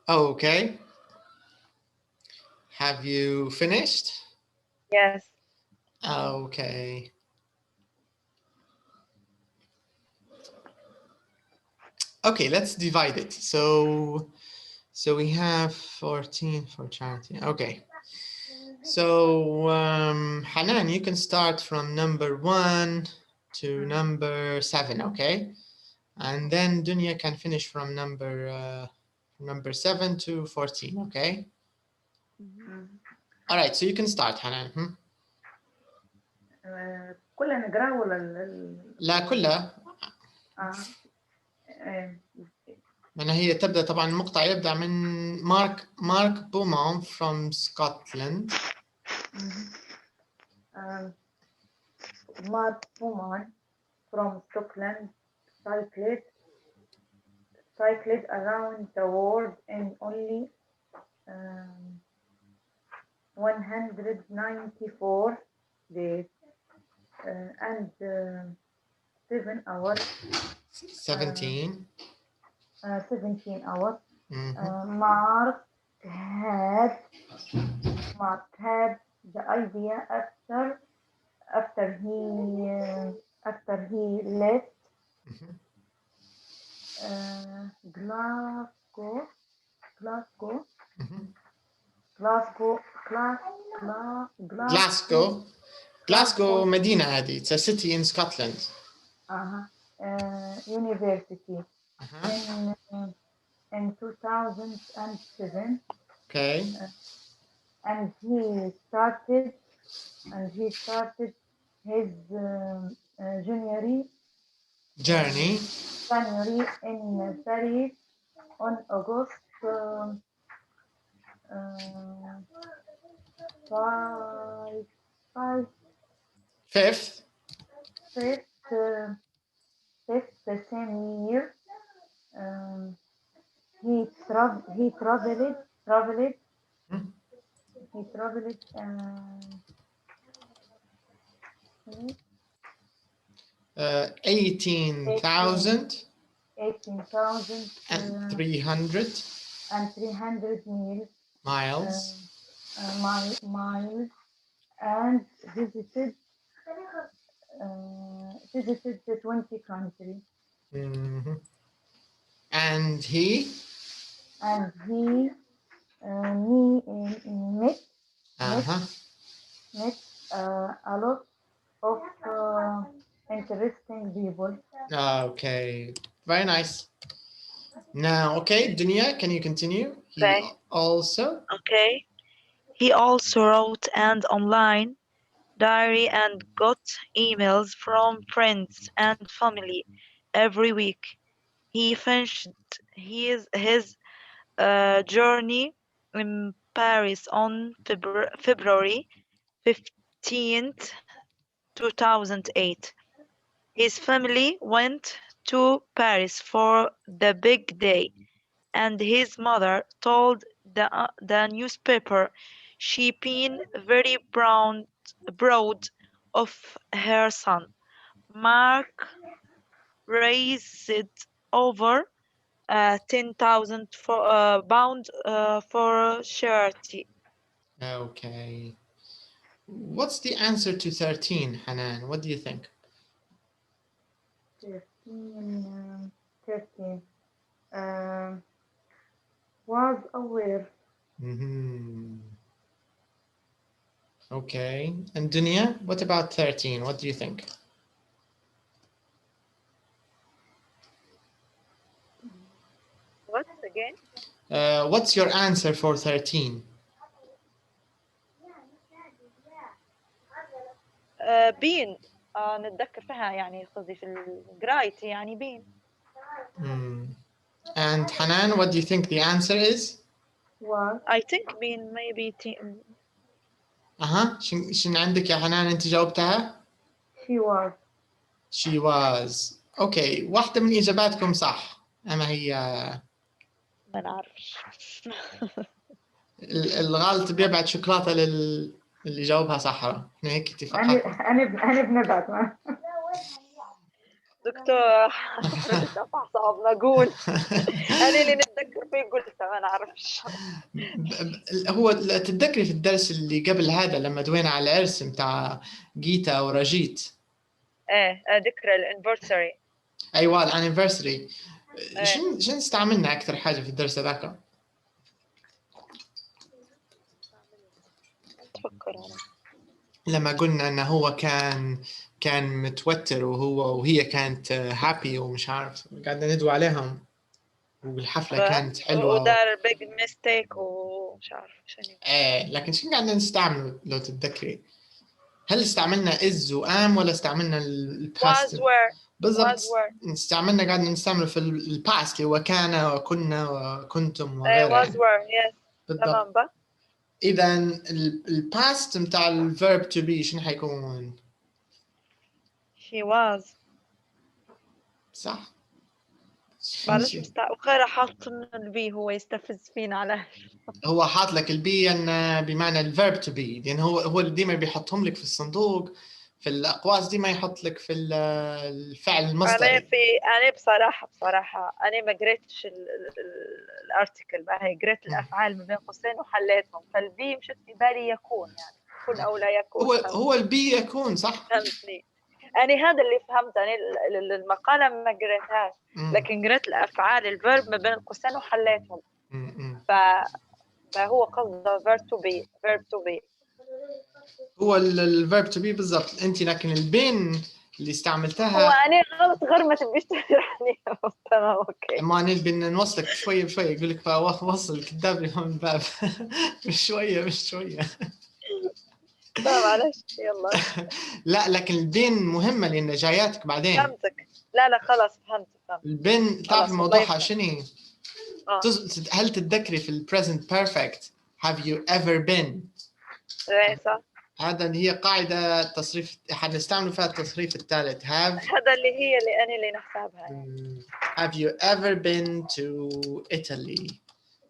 Okay. Have you finished? Yes. Okay. Okay, let's divide it. So we have 14 for charity. Okay. So Hanan, you can start from number 1 to number 7, okay? And then Dunya can finish from number 7 to 14, okay? All right, so you can start, Hanan. كلها نقراه ولا لا كلها. من هي تبدأ طبعا المقطع يبدأ من مارك بومان from Scotland. Mark Bowman from Scotland cycled around the world in only 194 days and 7 hours. 17 hours. Mhm. Mark had the idea after he left Mhm. Glasgow. Mhm. Glasgow مدينة هذه. It's a city in Scotland. University Uh-huh. in 2007. Okay. And he started his January Journey. in Paris on August 5th. Fifth the same year. He traveled. Hmm. He traveled 18,300 miles miles. and visited the 20 countries. Mhm. And he met uh-huh. a lot of interesting people. Okay, very nice. Now, okay, Dunya, can you continue? Okay. He also wrote an online diary and got emails from friends and family every week. He finished his journey in Paris on February 15th, 2008. His family went to Paris for the big day, and his mother told the newspaper she'd been very proud of her son. Mark raised over 10,000 pound for charity. Okay. What's the answer to 13, Hanan? What do you think? 13 was aware. Mm-hmm. Okay. And Dunya, what about 13? What do you think? What again? What's your answer for 13? بين نتذكر فيها يعني قصدي في القراية يعني بين. And Hanan, what do you think the answer is? What? I think بين maybe أها شن عندك يا حنان أنت جاوبتها؟ She was. She was. Okay, واحدة من إجاباتكم صح. أما هي ما نعرفش. الغلط بيبعت شوكولاتة اللي جاوبها صح. احنا هيك اتفاق. أنا بنبعت. دكتور دفع صعب نقول. أنا اللي نتذكر فيه قلتها ما نعرفش. هو تتذكري في الدرس اللي قبل هذا لما دوينا على العرس متاع جيتا ورجيت؟ ايه ذكرى الانفرساري. ايوه الانيفرساري. إيه. شنو استعملنا اكثر حاجه في الدرس هذاك؟ تفكر أنا. لما قلنا انه هو كان متوتر وهي كانت هابي ومش عارف، قعدنا ندعو عليهم والحفله كانت حلوه ودار بيج ميستيك ومش عارف شنو. لكن شنو قعدنا نستعمله لو تتذكري؟ هل استعملنا is وام ولا استعملنا الباست؟ was were. بالضبط. was were. قعدنا نستعمله في الباست اللي هو كان وكنا وكنتم ايه وغيره was were yes. بالضبط. تمام بقى. اذا الباست متاع الفيرب to be شنو حيكون؟ she was. صح. معلش وخير حاط من البي هو يستفز فينا على هو حاط لك البي بمعنى الفيرب تو بي، لان هو ديما بيحطهم لك في الصندوق في الاقواس، ديما يحط لك في الفعل المصدري. انا بصراحه انا ما قريتش الارتكل بقى، هي قريت الافعال ما بين قوسين وحليتهم، فالبي مشت في بالي يكون يعني يكون او لا يكون. هو البي يكون صح. فهمتني. أنا هذا اللي فهمت. أنا المقالة ما قريتهاش لكن قريت الأفعال الفيرب ما بين قوسين وحليتهم. فهو قصده verb to be. هو الفيرب تو بي بالضبط. انت لكن البين اللي استعملتها هو أنا غلط غير ما تبيش تشرحني. تمام اوكي. ما أنا بدنا نوصلك شويه بشويه، يقول لك وصل الكذاب اللي من الباب مش شويه. معلش يلا. لا لكن البين مهمه لان جاياتك بعدين. فهمتك. لا خلاص فهمت. البين تعرف موضوعها شنو؟ هل تتذكري في البريزنت بيرفكت have you ever been؟ ايه صح. هذا اللي هي قاعده تصريف حنستعمل فيها التصريف الثالث have. هذا اللي أنا اللي نحسبها. have you ever been to Italy؟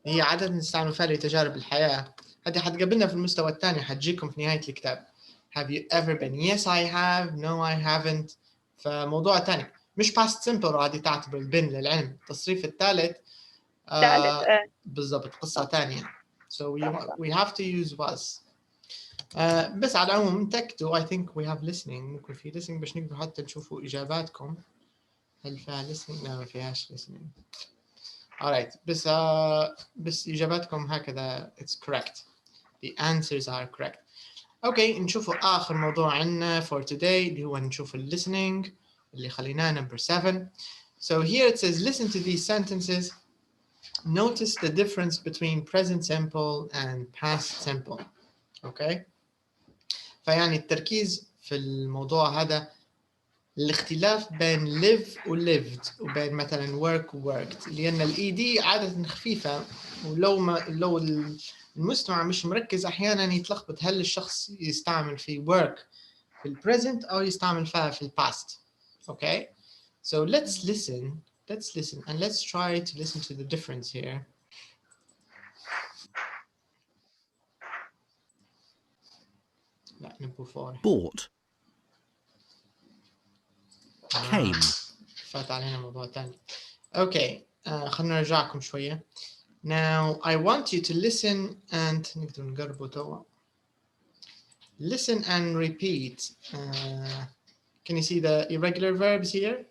هي عادة نستعمل فيها لتجارب الحياة. هذه حتقابلنا في المستوى الثاني، حتجيكم في نهاية الكتاب. have you ever been؟ yes I have، no I haven't. فموضوع ثاني مش past simple، هذه تعتبر البن للعلم. التصريف الثالث بالضبط قصة ثانية. so we have to use was. بس على العموم تكتو I think we have listening. ممكن في listening باش نقدر حتى نشوفوا إجاباتكم. هل فيها listening؟ لا ما فيهاش listening. alright بس إجاباتكم هكذا it's correct. the answers are correct. okay نشوفوا آخر موضوع عنا for today اللي هو نشوف listening اللي خليناه number 7. so here it says listen to these sentences. Notice the difference between present simple and past simple. okay فيعني التركيز في الموضوع هذا الاختلاف بين live و lived وبين مثلا work و worked، لأن الED عادة خفيفة، ولو المستمع مش مركز أحيانا يتلخبط هل الشخص يستعمل في work في البريزنت أو يستعمل فيها في الباست. okay so let's listen and let's try to listen to the difference here. لا نبو فور. Bought. Came. فات علينا موضوع تاني. okay خلنا نرجعكم شوية. now I want you to listen and نقدر نقربه توا. listen and repeat. can you see the irregular verbs here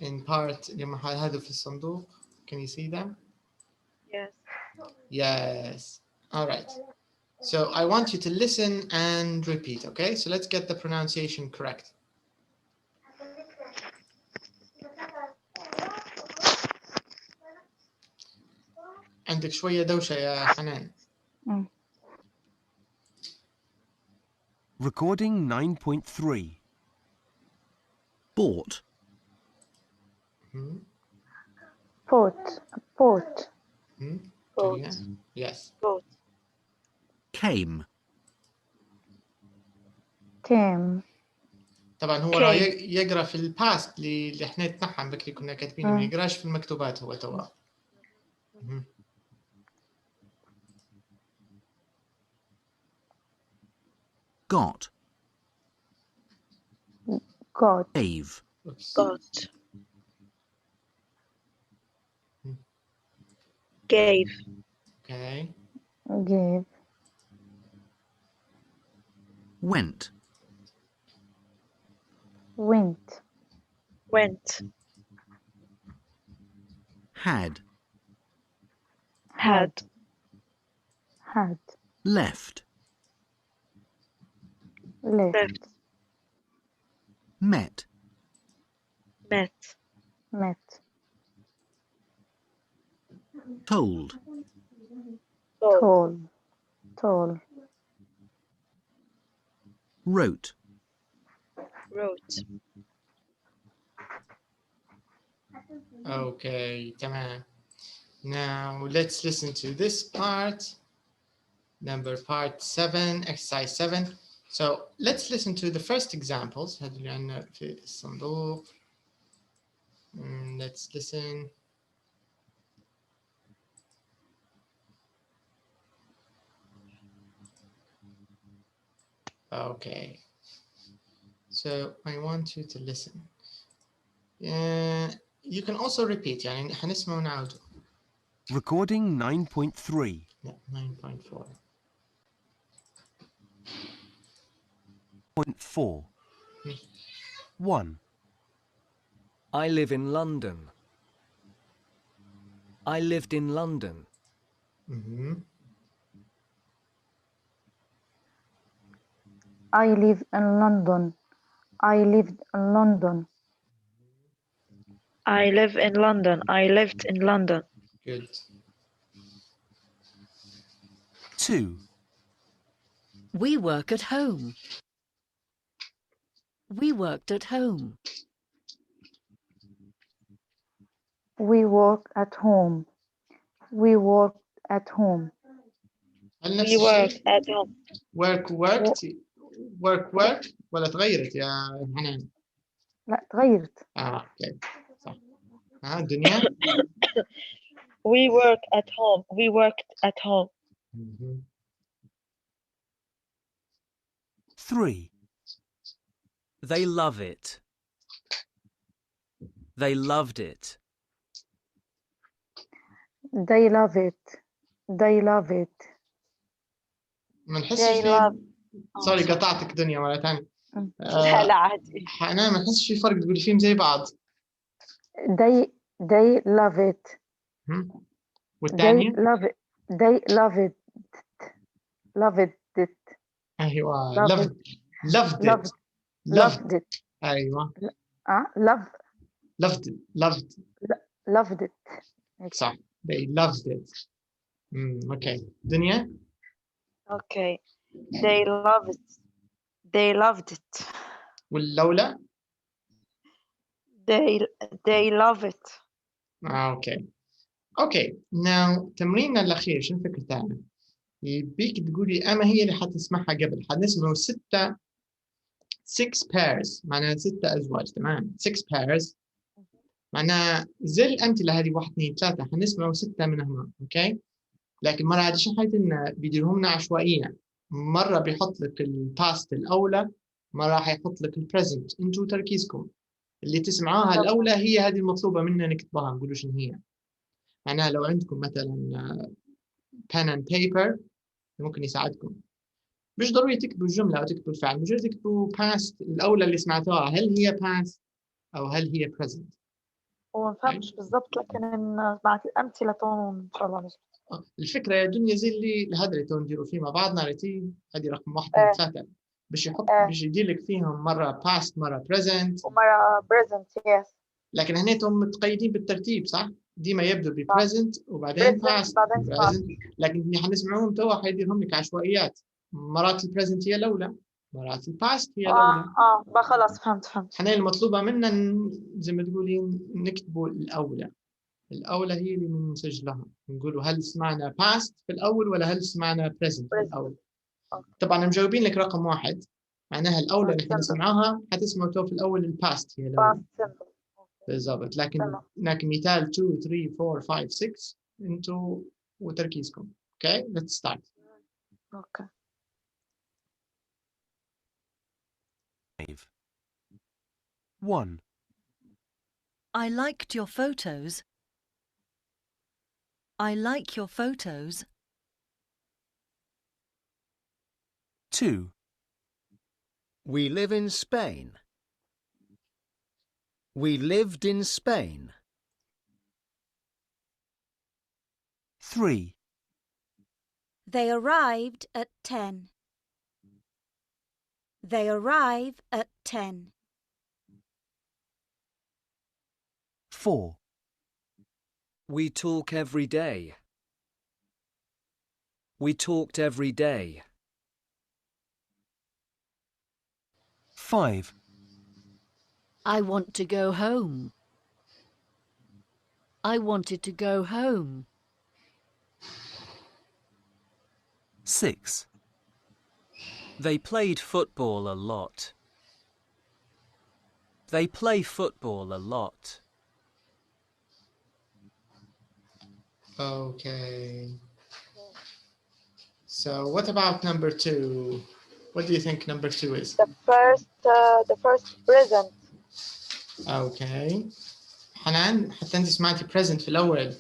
in part لما هذا في الصندوق؟ can you see them? yes all right. so I want you to listen and repeat. okay so let's get the pronunciation correct. عندك شوية دوشة يا حنان. Recording 9.3. Bought. Bought. yes. Came. طبعا هو راح يقرأ في الباست اللي احنا نتنحى بكري كنا كاتبينه، ما يقراش في المكتوبات هو توا. Got. got, gave, Oops. got, gave, Okay. gave, went, went, went, had, had, had, left, left, left, met, met, met, told, told, told, told, wrote, wrote. Okay, تمام. Now let's listen to this part. Part 7, exercise 7. So let's listen to the first examples. هذا اللي عندنا في الصندوق. Let's listen. Okay. So I want you to listen. You can also repeat. يعني حنسمع ونعود. recording 9.3, لا 9.4. 0.4, 1, I live in London. I lived in London. I live in London. I lived in London. I live in London. I lived in London. Good. 2, We work at home. We worked at home. We work at home. We worked at home. هل نفس We work الشيء؟ at home. work ولا تغيرت يا حنان؟ لا تغيرت. اوكي صح. الدنيا. We work at home. We worked at home. 3, They love it. They loved it. They love it. They love it. ما نحسش They في love. سوري قطعتك دنيا مرة ثانية. لا لا عادي. حنان ما نحسش في فرق تقولي فيهم زي بعض. They love it. والثانية؟ They love it. They love it. Loved it. ايوه Loved loved loved it. ايوه loved it. صح. they loved it. اوكي دنيا. Okay. They love it. They loved it. واللولا. They love it. اوكي now تمريننا الاخير شو الفكرة تاعنا؟ يبيك تقولي اما هي اللي حتسمعها قبل حنسمعوا 6 pairs معناها 6 ازواج. تمام 6 pairs معناها زي الامثله هذه 1 2 3 حنسمعوا 6 منهم. اوكي لكن مرة عاد شو حيتنا بيديرهم لنا عشوائيا. مرة بيحط لك الباست الأولى، مرة حيحط لك البريزنت. انتوا تركيزكم اللي تسمعوها الأولى هي هذه المطلوبة منا نكتبها نقولوا شنو هي. معناها لو عندكم مثلا pen and paper ممكن يساعدكم. مش ضروري تكتبوا الجملة أو تكتبوا الفعل، مجرد تكتبوا past الأولى اللي سمعتوها هل هي past أو هل هي present. هو ما فهمتش بالضبط لكن مع الأمثلة إن شاء الله نجد. الفكرة يا دنيا زي اللي هذا اللي نديروا فيه مع بعضنا رتين. هذه رقم 1 2 3 باش يحط باش يدير لك فيهم مرة past مرة present ومرة present. yes. لكن هنيتهم متقيدين بالترتيب صح؟ ديما يبدو ب present وبعدين past present. لكن اللي حنسمعوهم توا حيديرهم لك عشوائيات. مرات البريزنت هي الأولى، مرات الباست هي الأولى. بقى خلاص فهمت. حنا المطلوبة منا زي ما تقولين نكتبوا الأولى هي اللي بنسجلها. نقولوا هل سمعنا past في الأول ولا هل سمعنا present في الأول. طبعا مجاوبين لك رقم 1 معناها الأولى اللي حنسمعها حتسمعوا تو في الأول الباست هي الأولى. بالضبط. لكن مثال 2 3 4 5 6 انتوا وتركيزكم. اوكي let's start. اوكي. 1. I liked your photos. I like your photos. 2. We live in Spain. We lived in Spain. 3. They arrived at 10. They arrive at 10. 4. We talk every day. We talked every day. 5. I want to go home. I wanted to go home. 6. They played football a lot. They play football a lot. Okay. So what about number 2? What do you think number 2 is? The first present. Okay. حنان حتى انت سمعتي present في الأول.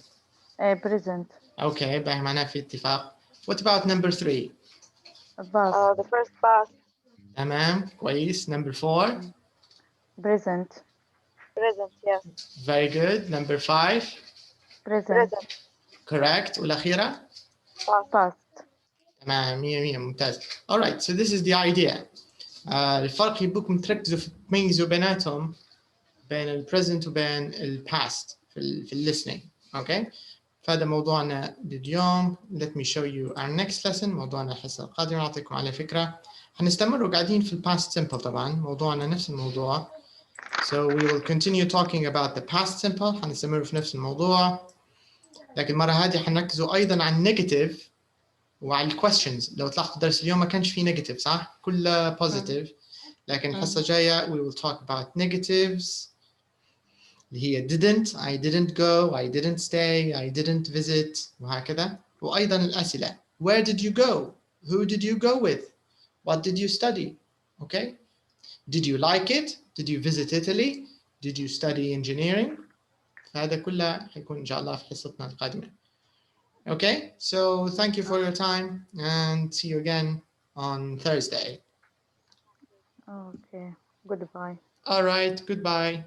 Present. Okay, باهي معناها في اتفاق. What about number 3? Past. The first past. تمام كويس. Number 4? Present. Present, yes. Very good. Number 5? Present. Correct. والأخيرة؟ Past. تمام 100 ممتاز. Alright, so this is the idea. الفرق يبوكم تركزوا في تميزوا بيناتهم بين ال present وبين ال past في ال listening. Okay? فهذا موضوعنا لليوم. Let me show you our next lesson. موضوعنا الحصة القادمة نعطيكم على فكرة. هنستمر قاعدين في ال past simple طبعا. موضوعنا نفس الموضوع. So we will continue talking about the past simple. هنستمر في نفس الموضوع. لكن المرة هذه حنركزوا أيضا على negative وعلى ال questions. لو تلاحظوا درس اليوم ما كانش فيه negative صح؟ كله positive. لكن الحصة الجاية we will talk about negatives. اللي هي didn't, I didn't go, I didn't stay, I didn't visit وهكذا. وأيضا الأسئلة. Where did you go? Who did you go with? What did you study? Okay? Did you like it? Did you visit Italy? Did you study engineering? هذا كله حيكون إن شاء الله في حصتنا القادمة. Okay, so thank you for your time and see you again on Thursday. Okay, goodbye. All right, goodbye.